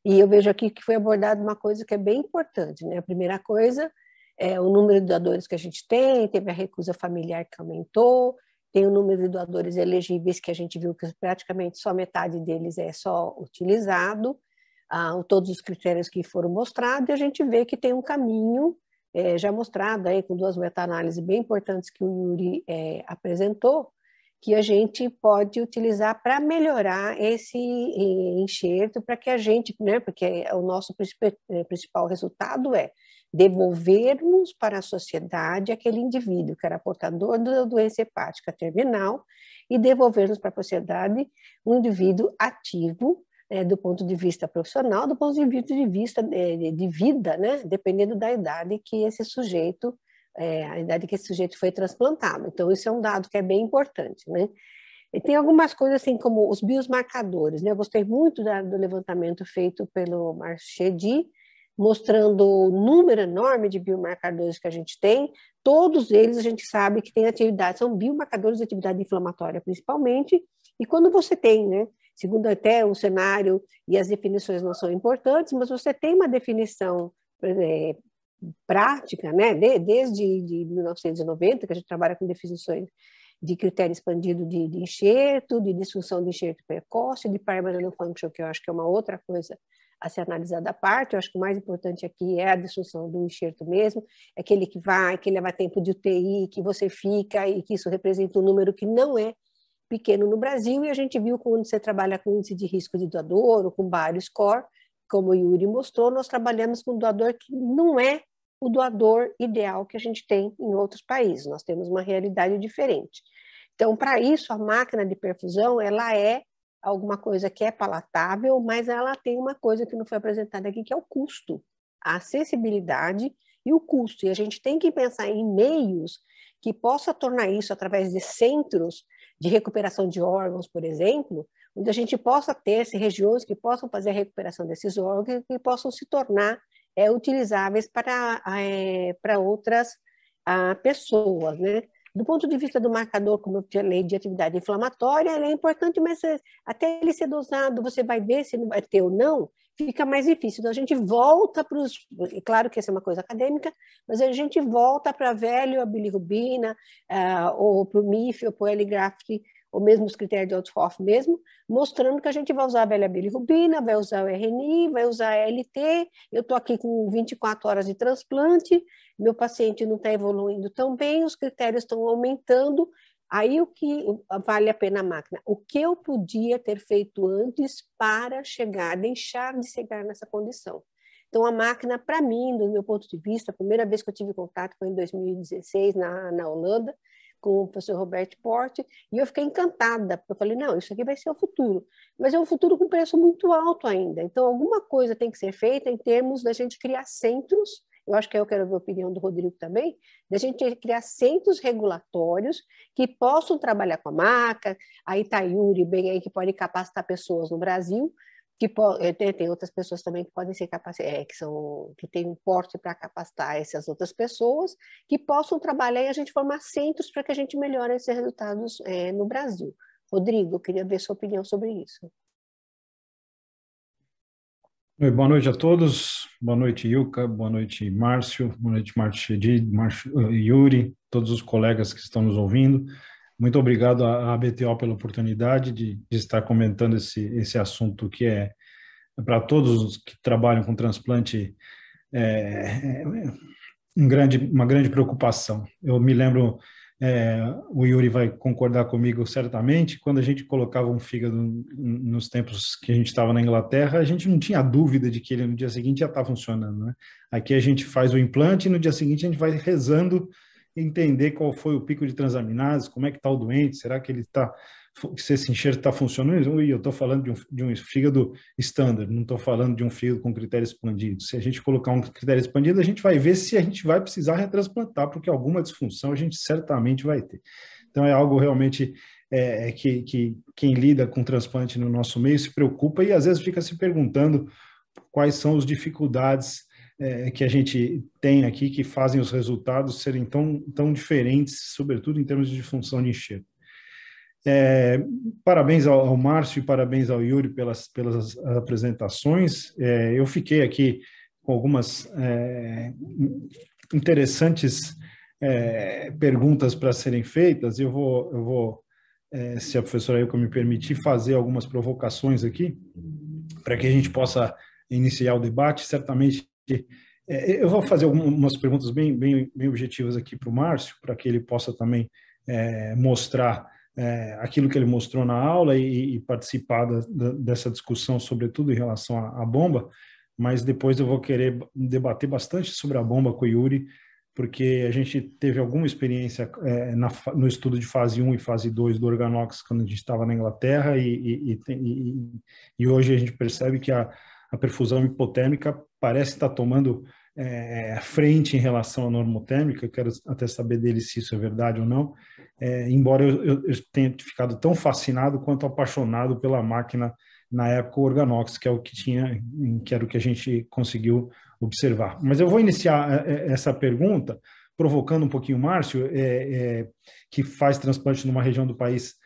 E eu vejo aqui que foi abordada uma coisa que é bem importante, né? A primeira coisa é o número de doadores que a gente tem, teve a recusa familiar que aumentou, tem o número de doadores elegíveis que a gente viu que praticamente só metade deles é só utilizado, todos os critérios que foram mostrados, e a gente vê que tem um caminho já mostrado aí com 2 meta-análises bem importantes que o Yuri apresentou, que a gente pode utilizar para melhorar esse enxerto, para que a gente, né, porque o nosso principal resultado é devolvermos para a sociedade aquele indivíduo que era portador da doença hepática terminal e devolvermos para a sociedade um indivíduo ativo, do ponto de vista profissional, do ponto de vista de vida, né, dependendo da idade que esse sujeito a idade que esse sujeito foi transplantado. Então, isso é um dado que é bem importante, né? E tem algumas coisas assim como os biomarcadores, né? Eu gostei muito do levantamento feito pelo Marchedi, mostrando o número enorme de biomarcadores que a gente tem. Todos eles a gente sabe que tem atividade, são biomarcadores de atividade inflamatória principalmente, e quando você tem, né? Segundo até o cenário e as definições não são importantes, mas você tem uma definição prática, né? Desde 1990, que a gente trabalha com definições de critério expandido de enxerto, de disfunção de enxerto precoce, de primary function, que eu acho que é uma outra coisa a ser analisada à parte. Eu acho que o mais importante aqui é a disfunção do enxerto mesmo, é aquele que leva tempo de UTI, que você fica e que isso representa um número que não é pequeno no Brasil, e a gente viu quando você trabalha com índice de risco de doador ou com BioScore, como o Yuri mostrou, nós trabalhamos com um doador que não é o doador ideal que a gente tem em outros países. Nós temos uma realidade diferente. Então, para isso, a máquina de perfusão, ela é alguma coisa que é palatável, mas ela tem uma coisa que não foi apresentada aqui, que é o custo, a acessibilidade e o custo. E a gente tem que pensar em meios que possa tornar isso através de centros de recuperação de órgãos, por exemplo, onde a gente possa ter regiões que possam fazer a recuperação desses órgãos e que possam se tornar utilizáveis para outras pessoas, né? Do ponto de vista do marcador, como eu falei, de atividade inflamatória, ele é importante, mas até ele ser dosado, você vai ver se não vai ter ou não, fica mais difícil. Então, a gente volta para os... Claro que essa é uma coisa acadêmica, mas a gente volta para a velha bilirrubina, ou para o MIF, ou para o L-Graft, ou mesmo os critérios de Althoff mesmo, mostrando que a gente vai usar a velha bilirrubina, vai usar o RNI, vai usar a LT. Eu estou aqui com 24 horas de transplante, meu paciente não está evoluindo tão bem, os critérios estão aumentando. Aí o que vale a pena a máquina? O que eu podia ter feito antes para deixar de chegar nessa condição? Então, a máquina, para mim, do meu ponto de vista, a primeira vez que eu tive contato foi em 2016, na Holanda, com o professor Robert Porte, e eu fiquei encantada, porque eu falei, não, isso aqui vai ser o futuro. Mas é um futuro com preço muito alto ainda. Então, alguma coisa tem que ser feita em termos da gente criar centros, eu acho que eu quero ver a opinião do Rodrigo também, da gente criar centros regulatórios que possam trabalhar com a marca, aí está a Yuri bem aí, que pode capacitar pessoas no Brasil, que tem outras pessoas também que podem ser capacitadas, que têm um porte para capacitar essas outras pessoas, que possam trabalhar e a gente formar centros para que a gente melhore esses resultados no Brasil. Rodrigo, eu queria ver sua opinião sobre isso. Boa noite a todos, boa noite Ilka, boa noite Márcio, boa noite Marchedi, Yuri, todos os colegas que estão nos ouvindo. Muito obrigado à BTO pela oportunidade de estar comentando esse assunto que é para todos os que trabalham com transplante é, uma grande preocupação. Eu me lembro, o Yuri vai concordar comigo certamente, quando a gente colocava um fígado nos tempos que a gente estava na Inglaterra, a gente não tinha dúvida de que ele no dia seguinte já está funcionando, né? Aqui a gente faz o implante e no dia seguinte a gente vai rezando entender qual foi o pico de transaminases, como é que está o doente, será que ele está, se esse enxerto está funcionando? Eu estou falando de um fígado standard, não estou falando de um fígado com critério expandido. Se a gente colocar um critério expandido, a gente vai ver se a gente vai precisar retransplantar, porque alguma disfunção a gente certamente vai ter. Então é algo realmente que quem lida com transplante no nosso meio se preocupa e às vezes fica se perguntando quais são as dificuldades que a gente tem aqui que fazem os resultados serem tão diferentes, sobretudo em termos de função de enxerto. Parabéns ao Márcio e parabéns ao Yuri pelas apresentações. Eu fiquei aqui com algumas interessantes perguntas para serem feitas. Eu vou se a professora Ilka me permitir, fazer algumas provocações aqui para que a gente possa iniciar o debate. Certamente eu vou fazer algumas perguntas bem objetivas aqui para o Márcio, para que ele possa também mostrar aquilo que ele mostrou na aula e participar dessa discussão, sobretudo em relação à bomba, mas depois eu vou querer debater bastante sobre a bomba com o Yuri, porque a gente teve alguma experiência no estudo de fase 1 e fase 2 do Organox quando a gente estava na Inglaterra e hoje a gente percebe que a perfusão hipotérmica parece estar tomando frente em relação à normotérmica. Quero até saber dele se isso é verdade ou não, embora eu tenha ficado tão fascinado quanto apaixonado pela máquina na época, o Organox, que é o que era o que a gente conseguiu observar. Mas eu vou iniciar essa pergunta provocando um pouquinho o Márcio, que faz transplante numa região do país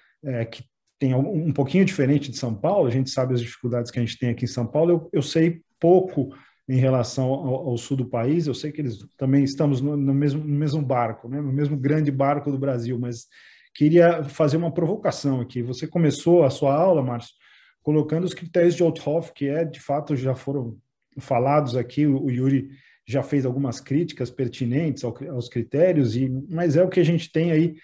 que tem um pouquinho diferente de São Paulo. A gente sabe as dificuldades que a gente tem aqui em São Paulo. Eu sei pouco em relação ao sul do país. Eu sei que eles também estamos no mesmo barco, né? No mesmo grande barco do Brasil, mas queria fazer uma provocação aqui. Você começou a sua aula, Márcio, colocando os critérios de Outhoff, que de fato já foram falados aqui. O Yuri já fez algumas críticas pertinentes aos critérios, mas é o que a gente tem aí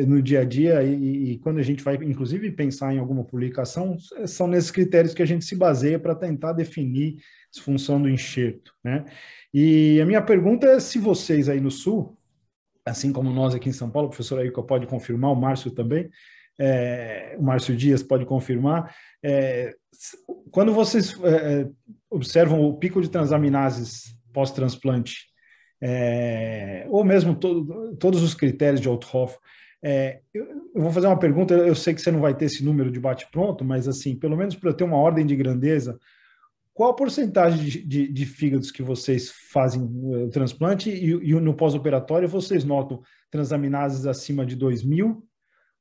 no dia a dia, e quando a gente vai, inclusive, pensar em alguma publicação, são nesses critérios que a gente se baseia para tentar definir disfunção do enxerto, né? E a minha pergunta é se vocês aí no Sul, assim como nós aqui em São Paulo, o professor Ailka pode confirmar, o Márcio também, o Márcio Dias pode confirmar, quando vocês observam o pico de transaminases pós-transplante, ou mesmo todos os critérios de Outhoff, eu vou fazer uma pergunta. Eu sei que você não vai ter esse número de bate-pronto, mas assim, pelo menos para eu ter uma ordem de grandeza, qual a porcentagem de fígados que vocês fazem o transplante e no pós-operatório vocês notam transaminases acima de 2.000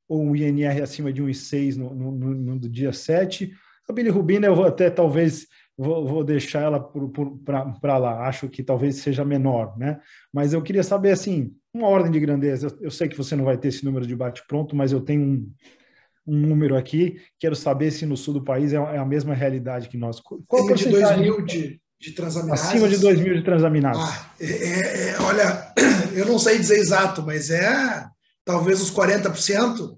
ou um INR acima de 1,6 no dia 7? A bilirrubina eu vou até talvez vou deixar ela para lá, acho que talvez seja menor, né? Mas eu queria saber, assim, uma ordem de grandeza. Eu sei que você não vai ter esse número de bate-pronto, mas eu tenho um número aqui, quero saber se no sul do país é a mesma realidade que nós. Qual acima de 2.000 de transaminases? Acima de 2.000 de transaminases. Olha, eu não sei dizer exato, mas talvez os 40%.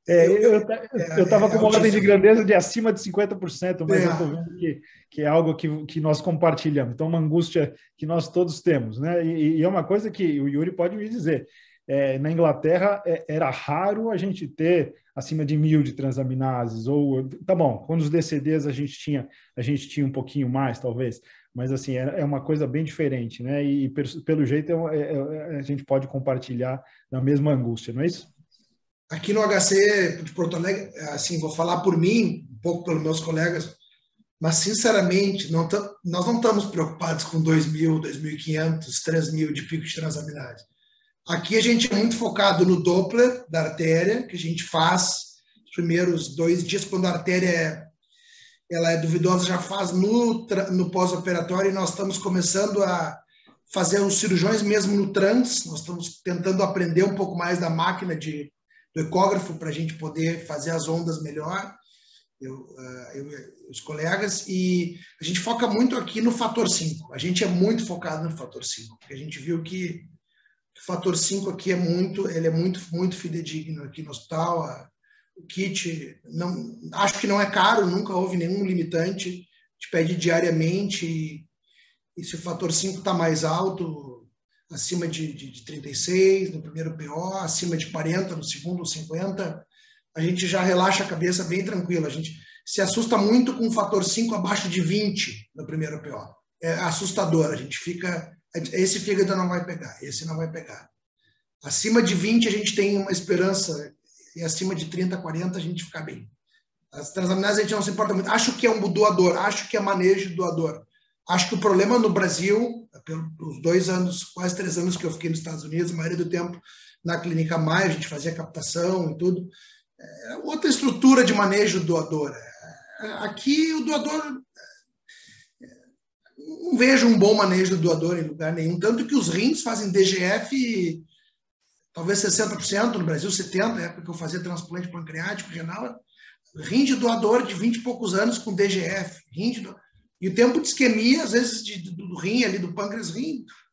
Eu estava com uma ordem de grandeza de acima de 50%, mas eu estou vendo que é algo que nós compartilhamos. Então, uma angústia que nós todos temos, né? E é uma coisa que o Yuri pode me dizer. Na Inglaterra, era raro a gente ter acima de 1.000 de transaminases, ou, tá bom, quando os DCDs a gente tinha um pouquinho mais, talvez, mas assim, é uma coisa bem diferente, né? E pelo jeito a gente pode compartilhar na mesma angústia, não é isso? Aqui no HC de Porto Alegre, assim, vou falar por mim, um pouco pelos meus colegas, mas sinceramente, nós não estamos preocupados com 2.000, 2.500, 3.000 de pico de transaminase. Aqui a gente é muito focado no Doppler da artéria, que a gente faz os primeiros 2 dias, quando a artéria ela é duvidosa, já faz no pós-operatório, e nós estamos começando a fazer os cirurgiões mesmo no trans. Nós estamos tentando aprender um pouco mais da máquina de ecógrafo para a gente poder fazer as ondas melhor, os colegas, e a gente foca muito aqui no fator 5. A gente é muito focado no fator 5, porque a gente viu que o fator 5 aqui ele é muito fidedigno aqui no hospital. O kit, acho que não é caro, nunca houve nenhum limitante, a gente pede diariamente, e se o fator 5 está mais alto, acima de 36 no primeiro PO, acima de 40 no segundo ou 50, a gente já relaxa a cabeça bem tranquilo. A gente se assusta muito com o fator 5 abaixo de 20 no primeiro PO. É assustador, a gente fica... Esse fígado não vai pegar, esse não vai pegar. Acima de 20 a gente tem uma esperança, e acima de 30, 40 a gente fica bem. As transaminases a gente não se importa muito. Acho que é um doador, acho que é manejo de doador. Acho que o problema no Brasil, pelos 2 anos, quase 3 anos que eu fiquei nos Estados Unidos, a maioria do tempo na Clínica Maio, a gente fazia captação e tudo, outra estrutura de manejo doador. Aqui o doador, não vejo um bom manejo do doador em lugar nenhum, tanto que os rins fazem DGF talvez 60%, no Brasil 70%, na época que eu fazia transplante pancreático, renal, rim de doador de 20 e poucos anos com DGF, e o tempo de isquemia, às vezes, do rim ali, do pâncreas,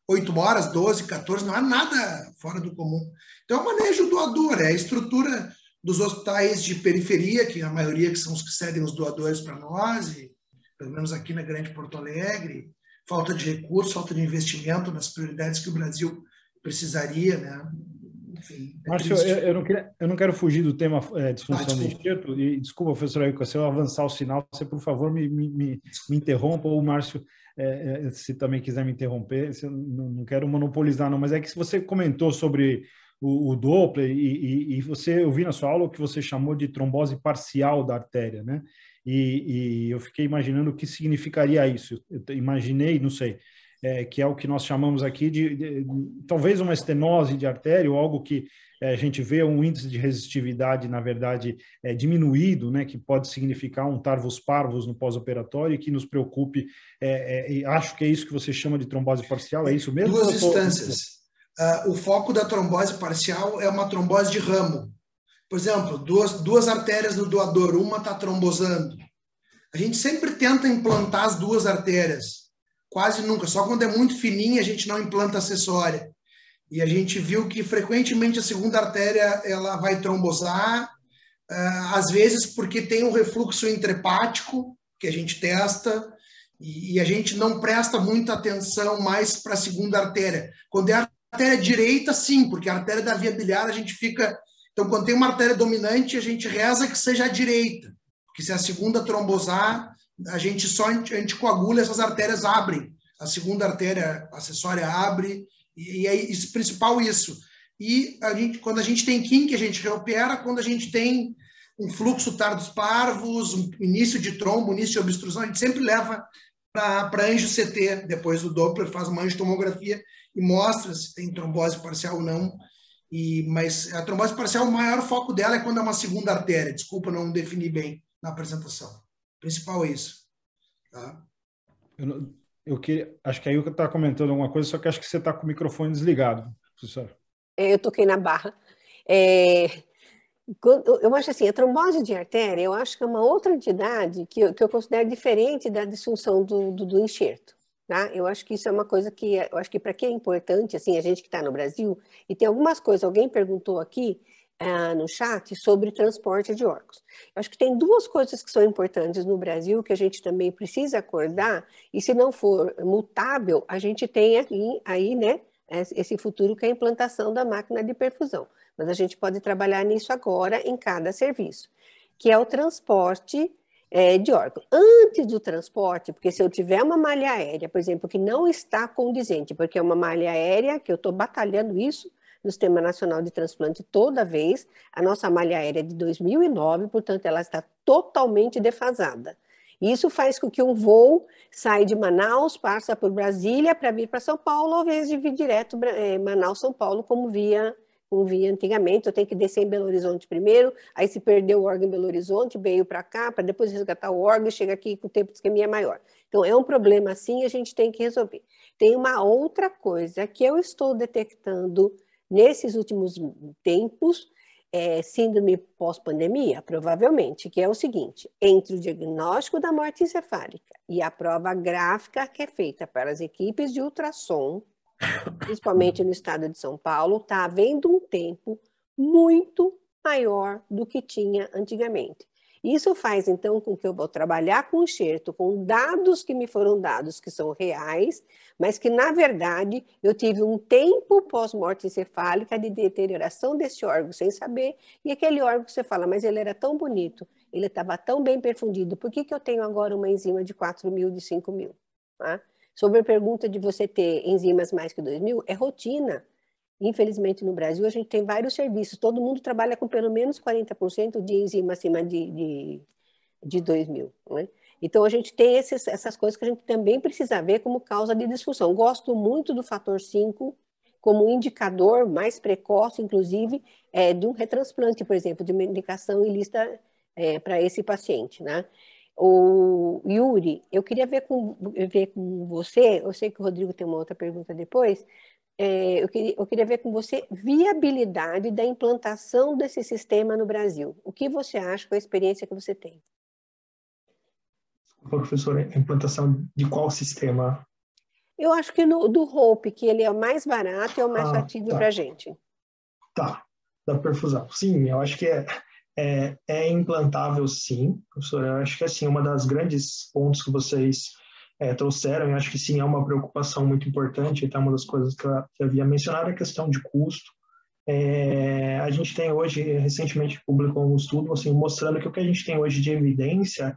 8 horas, 12, 14, não é nada fora do comum. Então, é o manejo doador, é a estrutura dos hospitais de periferia, que a maioria que são os que cedem os doadores para nós, e, pelo menos aqui na Grande Porto Alegre, falta de recursos, falta de investimento nas prioridades que o Brasil precisaria, né? Enfim, Márcio, eu não quero fugir do tema disfunção de enxerto, e desculpa, professor Ailton, se eu avançar o sinal, você, por favor, me interrompa, ou o Márcio, se também quiser me interromper, não quero monopolizar, não, mas é que se você comentou sobre o Doppler, e eu vi na sua aula o que você chamou de trombose parcial da artéria, né? E eu fiquei imaginando o que significaria isso. Eu imaginei, não sei, que é o que nós chamamos aqui de talvez uma estenose de artéria, ou algo que a gente vê um índice de resistividade, na verdade, diminuído, né, que pode significar um tarvus parvus no pós-operatório, e que nos preocupe. Acho que é isso que você chama de trombose parcial, é isso mesmo? Duas instâncias. O foco da trombose parcial é uma trombose de ramo. Por exemplo, duas artérias do doador, uma está trombosando. A gente sempre tenta implantar as duas artérias. Quase nunca, só quando é muito fininha a gente não implanta acessória. E a gente viu que frequentemente a segunda artéria ela vai trombosar, às vezes porque tem um refluxo intrahepático que a gente testa, e a gente não presta muita atenção mais para a segunda artéria. Quando é a artéria direita, sim, porque a artéria da via biliar a gente fica... Então, quando tem uma artéria dominante, a gente reza que seja a direita, porque se a segunda trombosar, a gente só anticoagula, essas artérias abrem. A segunda artéria acessória abre, e é isso, principal isso. E quando a gente tem kink, a gente reopera. Quando a gente tem um fluxo tardos parvos, um início de trombo, início de obstrução, a gente sempre leva para anjo-CT, depois do Doppler, faz uma angiotomografia e mostra se tem trombose parcial ou não. Mas a trombose parcial, o maior foco dela é quando é uma segunda artéria. Desculpa, não defini bem na apresentação. O principal é isso. Tá? Acho que a Ilka está comentando alguma coisa, só que acho que você está com o microfone desligado, professor. Eu toquei na barra. Eu acho assim, a trombose de artéria, eu acho que é uma outra entidade que eu considero diferente da disfunção do enxerto. Tá? Eu acho que isso é uma coisa que, eu acho que para quem é importante, assim, a gente que está no Brasil, e tem algumas coisas, alguém perguntou aqui no chat sobre transporte de órgãos. Eu acho que tem 2 coisas que são importantes no Brasil, que a gente também precisa acordar, e se não for mutável, a gente tem aí, né, esse futuro que é a implantação da máquina de perfusão. Mas a gente pode trabalhar nisso agora em cada serviço, que é o transporte de órgão. Antes do transporte, porque se eu tiver uma malha aérea, por exemplo, que não está condizente, porque é uma malha aérea, que eu estou batalhando isso no Sistema Nacional de Transplante toda vez, a nossa malha aérea é de 2009, portanto, ela está totalmente defasada. Isso faz com que um voo saia de Manaus, passa por Brasília para vir para São Paulo, ao invés de vir direto Manaus-São Paulo, como via antigamente. Eu tenho que descer em Belo Horizonte primeiro, aí se perdeu o órgão em Belo Horizonte, veio para cá, para depois resgatar o órgão e chega aqui com o tempo de isquemia maior. Então, é um problema assim, a gente tem que resolver. Tem uma outra coisa que eu estou detectando nesses últimos tempos, síndrome pós-pandemia? Provavelmente, que é o seguinte, entre o diagnóstico da morte encefálica e a prova gráfica que é feita pelas equipes de ultrassom, principalmente no estado de São Paulo, está havendo um tempo muito maior do que tinha antigamente. Isso faz, então, com que eu vou trabalhar com enxerto, com dados que me foram dados, que são reais, mas que, na verdade, eu tive um tempo pós-morte encefálica de deterioração desse órgão sem saber, e aquele órgão que você fala, mas ele era tão bonito, ele estava tão bem perfundido, por que eu tenho agora uma enzima de 4.000, de 5.000? Tá? Sobre a pergunta de você ter enzimas mais que 2.000, é rotina. Infelizmente, no Brasil, a gente tem vários serviços. Todo mundo trabalha com pelo menos 40% de enzima acima de 2.000. Né? Então, a gente tem essas coisas que a gente também precisa ver como causa de disfunção. Gosto muito do fator 5 como indicador mais precoce, inclusive, de um retransplante, por exemplo, de medicação ilícita para esse paciente, né? O Yuri, eu queria ver com você, eu sei que o Rodrigo tem uma outra pergunta depois, eu queria ver com você viabilidade da implantação desse sistema no Brasil. O que você acha com a experiência que você tem? Professor, a implantação de qual sistema? Eu acho que do Hope, que ele é o mais barato e é o mais factível para a gente. Tá, da perfusão. Sim, eu acho que é implantável, sim, professor. Eu acho que assim, uma das grandes pontos que vocês trouxeram, eu acho que sim, é uma preocupação muito importante, então uma das coisas que eu havia mencionado é a questão de custo. A gente tem hoje, recentemente publicou um estudo assim, mostrando que o que a gente tem hoje de evidência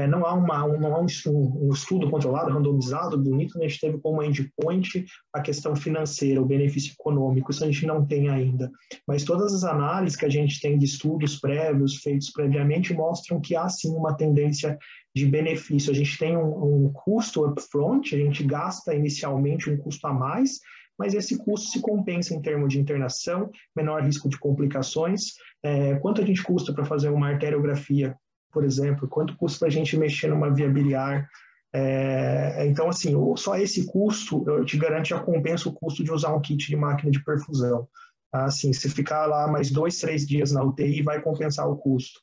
não há um estudo controlado, randomizado, bonito, a gente teve como endpoint a questão financeira, o benefício econômico, isso a gente não tem ainda. Mas todas as análises que a gente tem de estudos prévios, feitos previamente, mostram que há sim uma tendência de benefício. A gente tem um custo upfront, a gente gasta inicialmente um custo a mais, mas esse custo se compensa em termos de internação, menor risco de complicações. Quanto a gente custa para fazer uma arteriografia, por exemplo? Quanto custa para a gente mexer numa via biliar? Então, assim, só esse custo, eu te garanto, já compensa o custo de usar um kit de máquina de perfusão. Assim, se ficar lá mais 2, 3 dias na UTI, vai compensar o custo.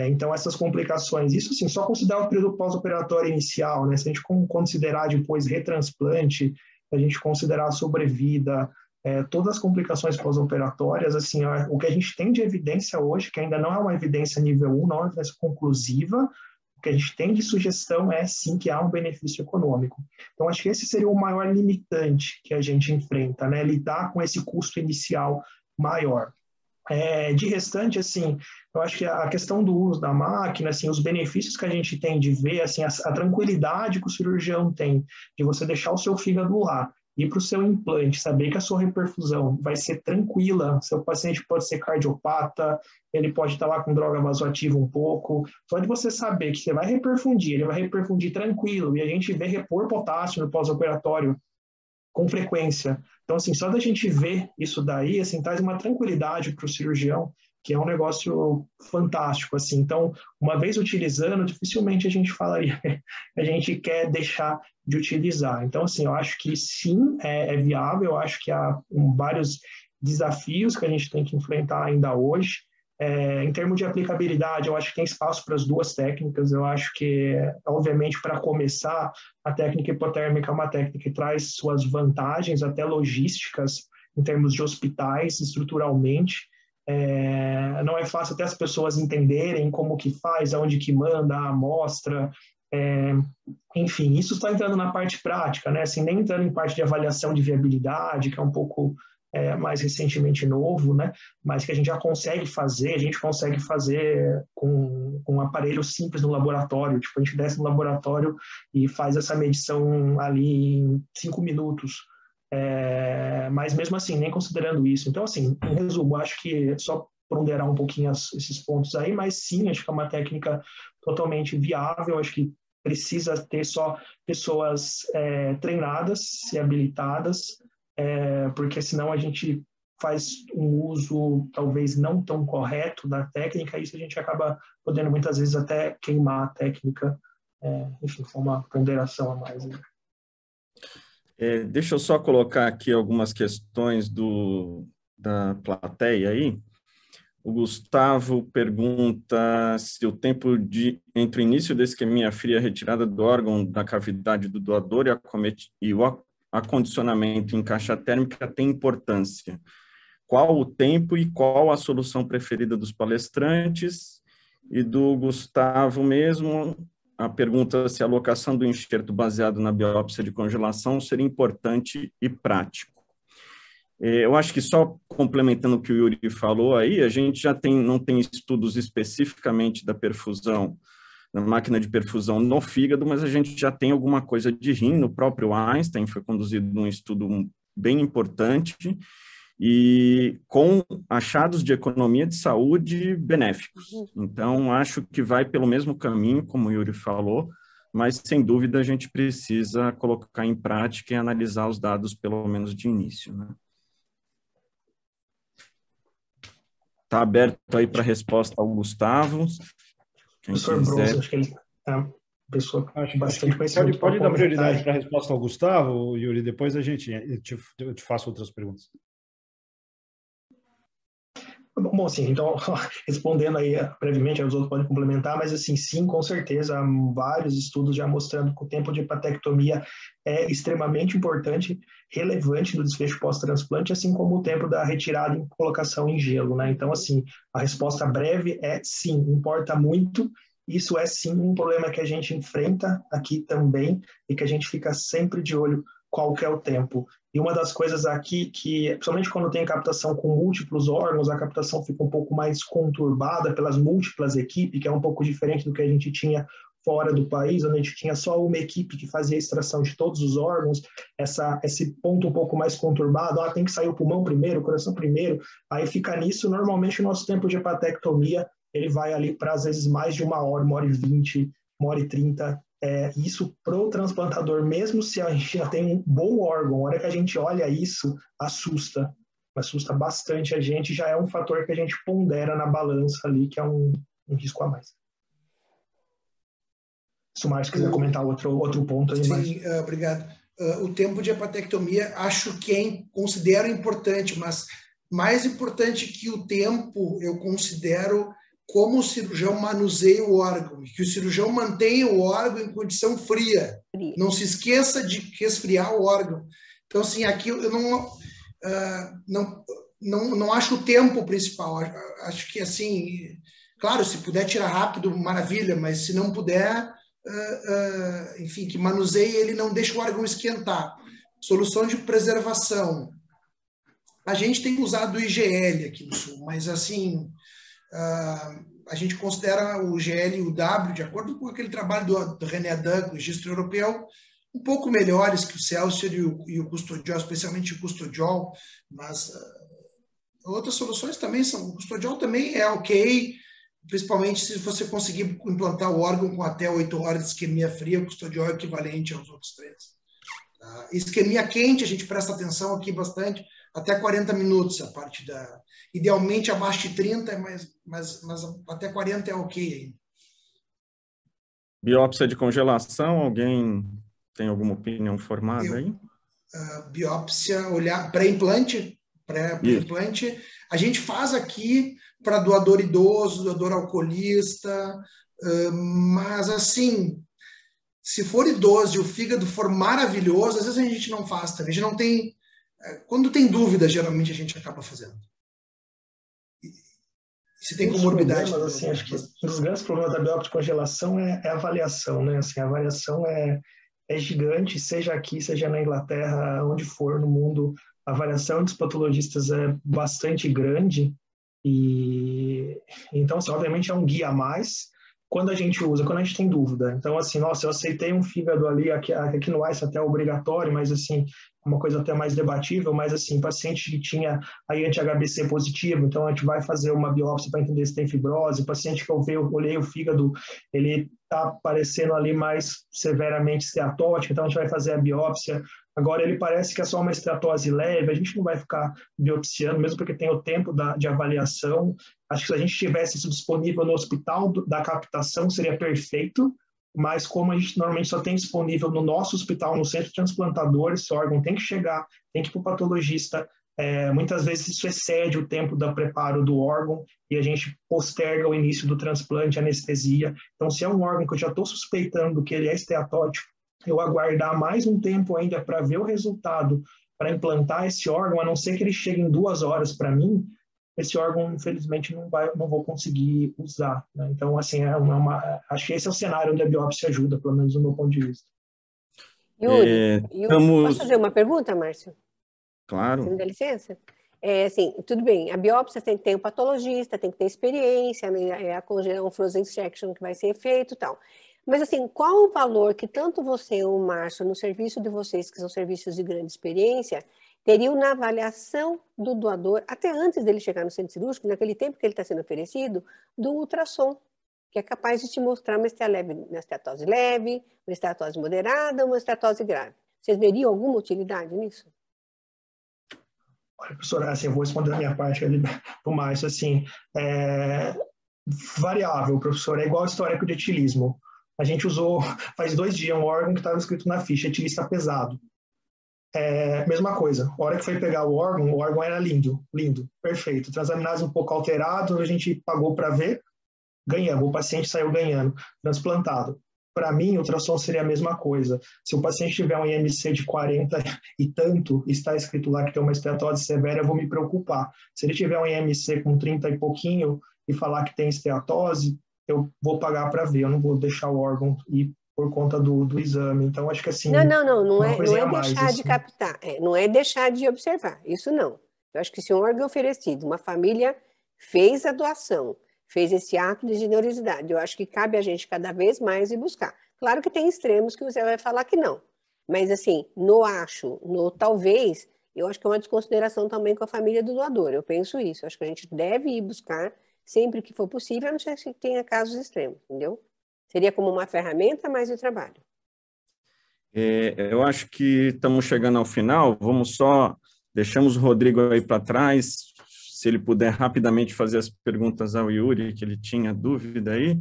Então, essas complicações, isso assim, só considerar o período pós-operatório inicial, né? Se a gente considerar depois retransplante, a gente considerar a sobrevida, todas as complicações pós-operatórias, assim, o que a gente tem de evidência hoje, que ainda não é uma evidência nível 1, não é uma evidência conclusiva, o que a gente tem de sugestão é, sim, que há um benefício econômico. Então, acho que esse seria o maior limitante que a gente enfrenta, né? Lidar com esse custo inicial maior. De restante, assim, eu acho que a questão do uso da máquina, assim, os benefícios que a gente tem de ver, assim, a tranquilidade que o cirurgião tem de você deixar o seu fígado lá, ir para o seu implante, saber que a sua reperfusão vai ser tranquila, seu paciente pode ser cardiopata, ele pode estar lá com droga vasoativa um pouco, só de você saber que você vai reperfundir, ele vai reperfundir tranquilo, e a gente vê repor potássio no pós-operatório com frequência. Então, assim, só da gente ver isso daí, assim, traz uma tranquilidade para o cirurgião, que é um negócio fantástico, assim. Então, uma vez utilizando, dificilmente a gente falaria, a gente quer deixar de utilizar. Então, assim, eu acho que sim, é viável, eu acho que há vários desafios que a gente tem que enfrentar ainda hoje. Em termos de aplicabilidade, eu acho que tem espaço para as duas técnicas. Eu acho que, obviamente, para começar, a técnica hipotérmica é uma técnica que traz suas vantagens, até logísticas, em termos de hospitais, estruturalmente. Não é fácil até as pessoas entenderem como que faz, aonde que manda, a amostra. Enfim, isso está entrando na parte prática, né? Assim, nem entrando em parte de avaliação de viabilidade, que é um pouco mais recentemente novo, né? Mas que a gente já consegue fazer, a gente consegue fazer com um aparelho simples no laboratório, tipo, a gente desce no laboratório e faz essa medição ali em 5 minutos, mas mesmo assim, nem considerando isso. Então, assim, em resumo, acho que só ponderar um pouquinho esses pontos aí, mas sim, acho que é uma técnica totalmente viável, acho que precisa ter só pessoas treinadas e habilitadas, porque senão a gente faz um uso talvez não tão correto da técnica, e isso a gente acaba podendo muitas vezes até queimar a técnica, enfim, foi uma ponderação a mais. Deixa eu só colocar aqui algumas questões da plateia aí. O Gustavo pergunta se o tempo entre o início da isquemia fria e a retirada do órgão da cavidade do doador e o acondicionamento em caixa térmica tem importância. Qual o tempo e qual a solução preferida dos palestrantes? E do Gustavo mesmo, a pergunta se a alocação do enxerto baseado na biópsia de congelação seria importante e prático. Eu acho que só complementando o que o Yuri falou aí, a gente já não tem estudos especificamente da perfusão, da máquina de perfusão no fígado, mas a gente já tem alguma coisa de rim. No próprio Einstein foi conduzido um estudo bem importante e com achados de economia de saúde benéficos. Então, acho que vai pelo mesmo caminho, como o Yuri falou, mas, sem dúvida, a gente precisa colocar em prática e analisar os dados, pelo menos de início, né? Está aberto aí para resposta ao Gustavo. Professor Bronze, acho que ele é uma pessoa bastante conhecida. Pode dar prioridade para a resposta ao Gustavo, Yuri, depois eu te faço outras perguntas. Bom, assim, então, respondendo aí brevemente, os outros podem complementar, mas assim, sim, com certeza, há vários estudos já mostrando que o tempo de hepatectomia é extremamente importante, relevante no desfecho pós-transplante, assim como o tempo da retirada e colocação em gelo, né? Então, assim, a resposta breve é sim, importa muito. Isso é sim um problema que a gente enfrenta aqui também e que a gente fica sempre de olho qual que é o tempo. E uma das coisas aqui que, principalmente quando tem captação com múltiplos órgãos, a captação fica um pouco mais conturbada pelas múltiplas equipes, que é um pouco diferente do que a gente tinha fora do país, onde a gente tinha só uma equipe que fazia a extração de todos os órgãos, esse ponto um pouco mais conturbado, tem que sair o pulmão primeiro, o coração primeiro, aí fica nisso. Normalmente o nosso tempo de hepatectomia, ele vai ali para às vezes mais de 1h20, 1h30, isso para o transplantador, mesmo se a gente já tem um bom órgão, a hora que a gente olha isso, assusta bastante a gente, já é um fator que a gente pondera na balança ali, que é um risco a mais. Se o Márcio quiser comentar outro ponto aí, Márcio. Sim, obrigado. O tempo de hepatectomia, acho que considero importante, mas mais importante que o tempo, eu considero como o cirurgião manuseia o órgão, que o cirurgião mantenha o órgão em condição fria. Não se esqueça de resfriar o órgão. Então, assim, aqui eu não acho o tempo principal. Acho que, assim, claro, se puder tirar rápido, maravilha, mas se não puder, enfim, que manuseie ele, não deixe o órgão esquentar. Solução de preservação. A gente tem usado o IgL aqui no Sul, mas, assim, a gente considera o GL e o W, de acordo com aquele trabalho do René Dunn, o registro europeu, um pouco melhores que o Celsius e o Custodiol, especialmente o Custodiol, mas outras soluções também são. O Custodiol também é ok, principalmente se você conseguir implantar o órgão com até 8 horas de isquemia fria, o Custodiol é equivalente aos outros 3. Isquemia quente, a gente presta atenção aqui bastante, até 40 minutos, a parte da... Idealmente abaixo de 30, mas até 40 é ok ainda. Biópsia de congelação, alguém tem alguma opinião formada aí? Biópsia, olhar pré-implante, a gente faz aqui para doador idoso, doador alcoolista, mas assim, se for idoso e o fígado for maravilhoso, às vezes a gente não faz também. A gente não tem... Quando tem dúvida, geralmente a gente acaba fazendo. Se tem comorbidade. Mas, assim, acho que um dos grandes problemas da biópsia de congelação é a avaliação, né? Assim, a avaliação é gigante, seja aqui, seja na Inglaterra, onde for no mundo. A avaliação dos patologistas é bastante grande e então, assim, obviamente é um guia a mais quando a gente usa, quando a gente tem dúvida. Então, assim, nossa, eu aceitei um fígado ali, aqui no Einstein até obrigatório, mas, assim, uma coisa até mais debatível, mas, assim, paciente que tinha aí anti-HBC positivo, então a gente vai fazer uma biópsia para entender se tem fibrose. O paciente que eu olhei o fígado, ele está aparecendo ali mais severamente esteatótico, então a gente vai fazer a biópsia. Agora, ele parece que é só uma esteatose leve, a gente não vai ficar biopsiando, mesmo porque tem o tempo de avaliação. Acho que se a gente tivesse isso disponível no hospital da captação, seria perfeito, mas como a gente normalmente só tem disponível no nosso hospital, no centro transplantador, esse órgão tem que chegar, tem que ir para o patologista, muitas vezes isso excede o tempo do preparo do órgão e a gente posterga o início do transplante, anestesia. Então, se é um órgão que eu já estou suspeitando que ele é esteatótico, eu aguardar mais um tempo ainda para ver o resultado, para implantar esse órgão, a não ser que ele chegue em 2 horas para mim, esse órgão, infelizmente, não vou conseguir usar. Né? Então, assim, acho que esse é o cenário onde a biópsia ajuda, pelo menos do meu ponto de vista. Yuri, posso fazer uma pergunta, Márcio? Claro. Você me dá licença? Assim, tudo bem, a biópsia tem que ter um patologista, tem que ter experiência, né? Um frozen section que vai ser feito e tal. Mas, assim, qual o valor que tanto você ou o Márcio, no serviço de vocês, que são serviços de grande experiência, teriam na avaliação do doador, até antes dele chegar no centro cirúrgico, naquele tempo que ele está sendo oferecido, do ultrassom, que é capaz de te mostrar uma esteatose leve, uma esteatose moderada, uma esteatose grave. Vocês veriam alguma utilidade nisso? Olha, professora, assim, eu vou responder a minha parte ali para o Márcio, assim, variável, professor, é igual a histórico de etilismo. A gente usou, faz 2 dias, um órgão que estava escrito na ficha, etilista pesado. Mesma coisa, a hora que foi pegar o órgão era lindo, perfeito. Transaminase um pouco alterado, a gente pagou para ver, ganhamos, o paciente saiu ganhando, transplantado. Para mim, o ultrassom seria a mesma coisa. Se o paciente tiver um IMC de 40 e tanto, está escrito lá que tem uma esteatose severa, eu vou me preocupar. Se ele tiver um IMC com 30 e pouquinho e falar que tem esteatose, eu vou pagar para ver, eu não vou deixar o órgão ir por conta do exame. Então, acho que assim... Não é deixar de captar, não é deixar de observar, isso não. Eu acho que se um órgão oferecido, uma família fez a doação, fez esse ato de generosidade, eu acho que cabe a gente cada vez mais ir buscar. Claro que tem extremos que você vai falar que não, mas assim, no talvez, eu acho que é uma desconsideração também com a família do doador, eu penso isso, eu acho que a gente deve ir buscar sempre que for possível, a não ser que tenha casos extremos, entendeu? Seria como uma ferramenta mais de trabalho. Eu acho que estamos chegando ao final, deixamos o Rodrigo aí para trás, se ele puder rapidamente fazer as perguntas ao Yuri, que ele tinha dúvida aí,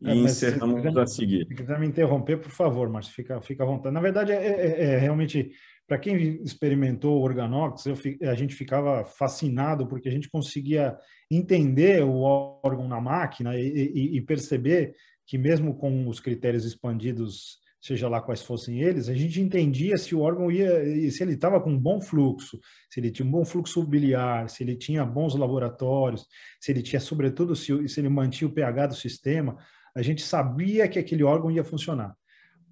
e encerramos a seguir. Se quiser me interromper, por favor, Márcio, fica à vontade. Na verdade, realmente, para quem experimentou o Organox, a gente ficava fascinado, porque a gente conseguia entender o órgão na máquina e perceber que mesmo com os critérios expandidos, seja lá quais fossem eles, a gente entendia se o órgão se ele estava com um bom fluxo, se ele tinha um bom fluxo biliar, se ele tinha bons laboratórios, se ele tinha, sobretudo, se ele mantinha o pH do sistema, a gente sabia que aquele órgão ia funcionar.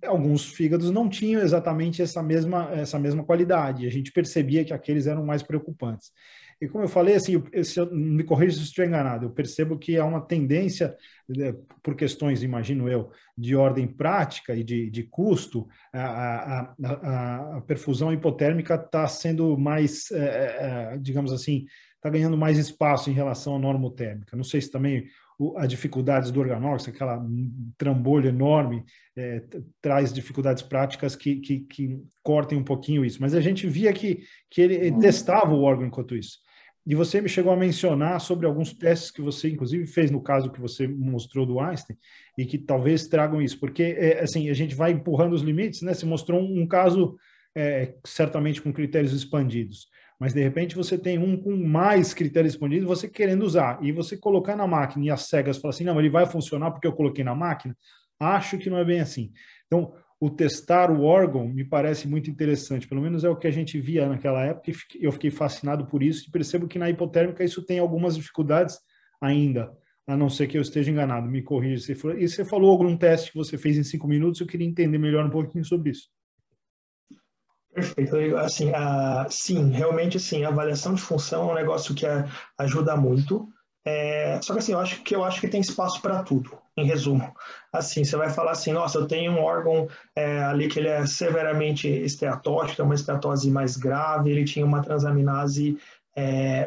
Alguns fígados não tinham exatamente essa mesma qualidade, a gente percebia que aqueles eram mais preocupantes. E como eu falei, assim, me corrija se estou enganado, eu percebo que há uma tendência, por questões, imagino eu, de ordem prática e de custo, a perfusão hipotérmica está sendo mais, digamos assim, está ganhando mais espaço em relação à normotérmica. Não sei se também as dificuldades do Organox, aquela trambolho enorme, traz dificuldades práticas que cortem um pouquinho isso. Mas a gente via que ele testava o órgão enquanto isso. E você me chegou a mencionar sobre alguns testes que você, inclusive, fez no caso que você mostrou do Einstein, e que talvez tragam isso, porque assim, a gente vai empurrando os limites, né? Você mostrou um caso, certamente com critérios expandidos, mas de repente você tem um com mais critérios expandidos, você querendo usar, e você colocar na máquina e as cegas falar assim, não, ele vai funcionar porque eu coloquei na máquina, acho que não é bem assim. Então, o testar o órgão me parece muito interessante, pelo menos é o que a gente via naquela época, e eu fiquei fascinado por isso, e percebo que na hipotérmica isso tem algumas dificuldades ainda, a não ser que eu esteja enganado, me corrija. E você falou algum teste que você fez em 5 minutos, eu queria entender melhor um pouquinho sobre isso. Perfeito. Assim, sim, realmente, assim, a avaliação de função é um negócio que ajuda muito. Só que assim, eu acho que tem espaço para tudo, em resumo. Assim, você vai falar assim, nossa, eu tenho um órgão ali que ele é severamente esteatótico, tem uma esteatose mais grave, ele tinha uma transaminase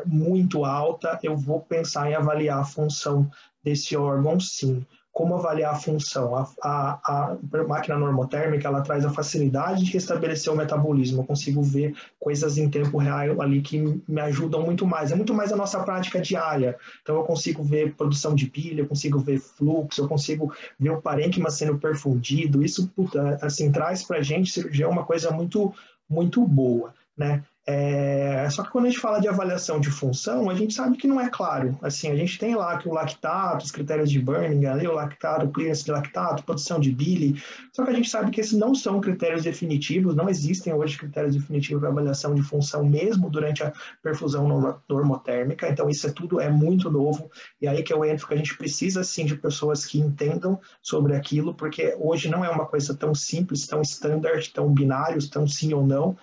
muito alta, eu vou pensar em avaliar a função desse órgão, sim. Como avaliar a função? A máquina normotérmica, ela traz a facilidade de restabelecer o metabolismo. Eu consigo ver coisas em tempo real ali que me ajudam muito mais. É muito mais a nossa prática diária. Então, eu consigo ver produção de pilha, eu consigo ver fluxo, eu consigo ver o parênquima sendo perfundido. Isso, assim, traz para a gente, cirurgião, uma coisa muito, muito boa, né? Só que quando a gente fala de avaliação de função, a gente sabe que não é claro. Assim, a gente tem lá que o lactato, os critérios de Birmingham, ali, o lactato, o clearance de lactato, produção de bile, só que a gente sabe que esses não são critérios definitivos, não existem hoje critérios definitivos para avaliação de função, mesmo durante a perfusão normotérmica, então isso tudo é muito novo, e aí que eu entro que a gente precisa, sim, de pessoas que entendam sobre aquilo, porque hoje não é uma coisa tão simples, tão standard, tão binários, tão sim ou não.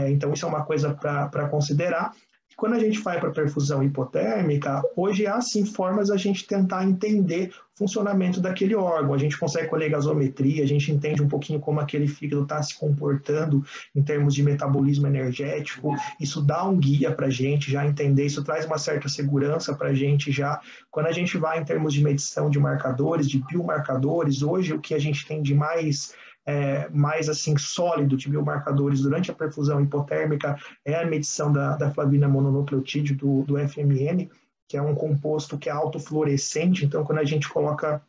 Então, isso é uma coisa para considerar. Quando a gente vai para a perfusão hipotérmica, hoje há sim formas a gente tentar entender o funcionamento daquele órgão. A gente consegue colher gasometria, a gente entende um pouquinho como aquele fígado está se comportando em termos de metabolismo energético. Isso dá um guia para a gente já entender, isso traz uma certa segurança para a gente já. Quando a gente vai em termos de medição de marcadores, de biomarcadores, hoje o que a gente tem de mais assim, sólido de biomarcadores durante a perfusão hipotérmica é a medição da flavina mononucleotídeo do FMN, que é um composto que é autofluorescente, então quando a gente coloca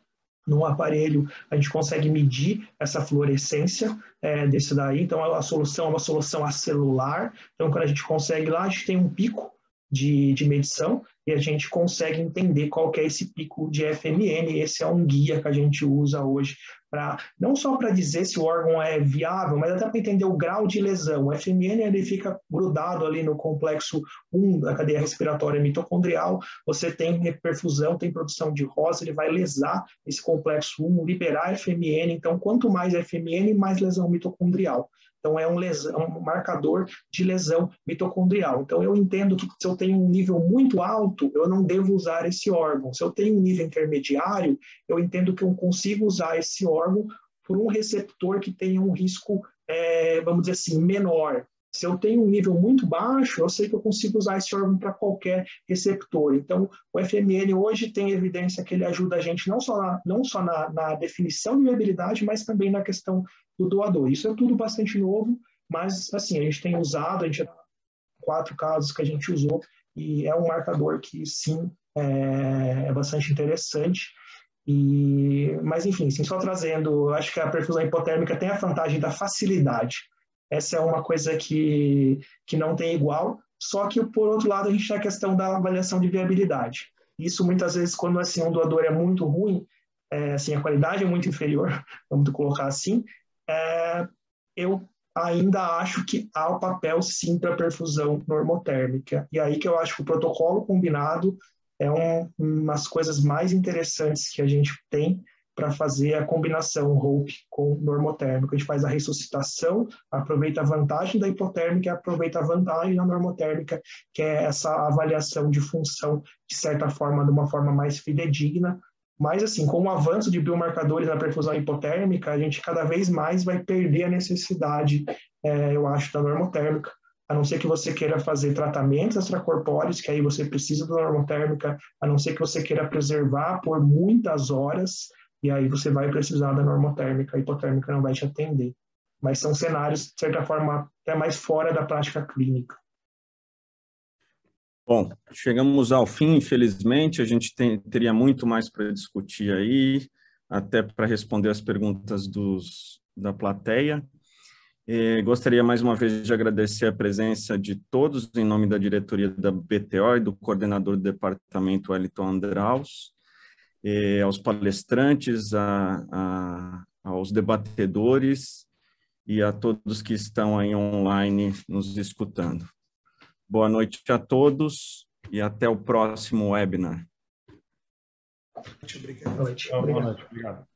num aparelho, a gente consegue medir essa fluorescência desse daí, então a solução é uma solução acelular, então quando a gente consegue lá, a gente tem um pico de medição e a gente consegue entender qual que é esse pico de FMN. Esse é um guia que a gente usa hoje não só para dizer se o órgão é viável, mas até para entender o grau de lesão. O FMN ele fica grudado ali no complexo 1 da cadeia respiratória mitocondrial, você tem perfusão, tem produção de ROS, ele vai lesar esse complexo 1, liberar FMN, então quanto mais FMN, mais lesão mitocondrial. Então, é um marcador de lesão mitocondrial. Então, eu entendo que se eu tenho um nível muito alto, eu não devo usar esse órgão. Se eu tenho um nível intermediário, eu entendo que eu consigo usar esse órgão por um receptor que tenha um risco, vamos dizer assim, menor. Se eu tenho um nível muito baixo, eu sei que eu consigo usar esse órgão para qualquer receptor. Então, o FMN hoje tem evidência que ele ajuda a gente não só na definição de viabilidade, mas também na questão do doador. Isso é tudo bastante novo, mas assim, a gente tem usado, a gente tem 4 casos que a gente usou, e é um marcador que sim, é bastante interessante. Mas enfim, sim, só trazendo, acho que a perfusão hipotérmica tem a vantagem da facilidade. Essa é uma coisa que não tem igual, só que, por outro lado, a gente tem a questão da avaliação de viabilidade. Isso, muitas vezes, quando assim, um doador é muito ruim, assim, a qualidade é muito inferior, vamos colocar assim, eu ainda acho que há o papel, sim, para perfusão normotérmica. E aí que eu acho que o protocolo combinado é umas coisas mais interessantes que a gente tem para fazer a combinação HOPE com normotérmico. A gente faz a ressuscitação, aproveita a vantagem da hipotérmica e aproveita a vantagem da normotérmica, que é essa avaliação de função, de certa forma, de uma forma mais fidedigna. Mas, assim, com o avanço de biomarcadores na perfusão hipotérmica, a gente cada vez mais vai perder a necessidade, eu acho, da normotérmica, a não ser que você queira fazer tratamentos extracorpóreos, que aí você precisa da normotérmica, a não ser que você queira preservar por muitas horas, e aí você vai precisar da normotérmica, a hipotérmica não vai te atender. Mas são cenários, de certa forma, até mais fora da prática clínica. Bom, chegamos ao fim, infelizmente, a gente teria muito mais para discutir aí, até para responder as perguntas da plateia. Gostaria mais uma vez de agradecer a presença de todos, em nome da diretoria da BTO e do coordenador do departamento, Wellington Andraus, aos palestrantes, aos debatedores e a todos que estão aí online nos escutando. Boa noite a todos e até o próximo webinar. Boa noite. Obrigado. Obrigado.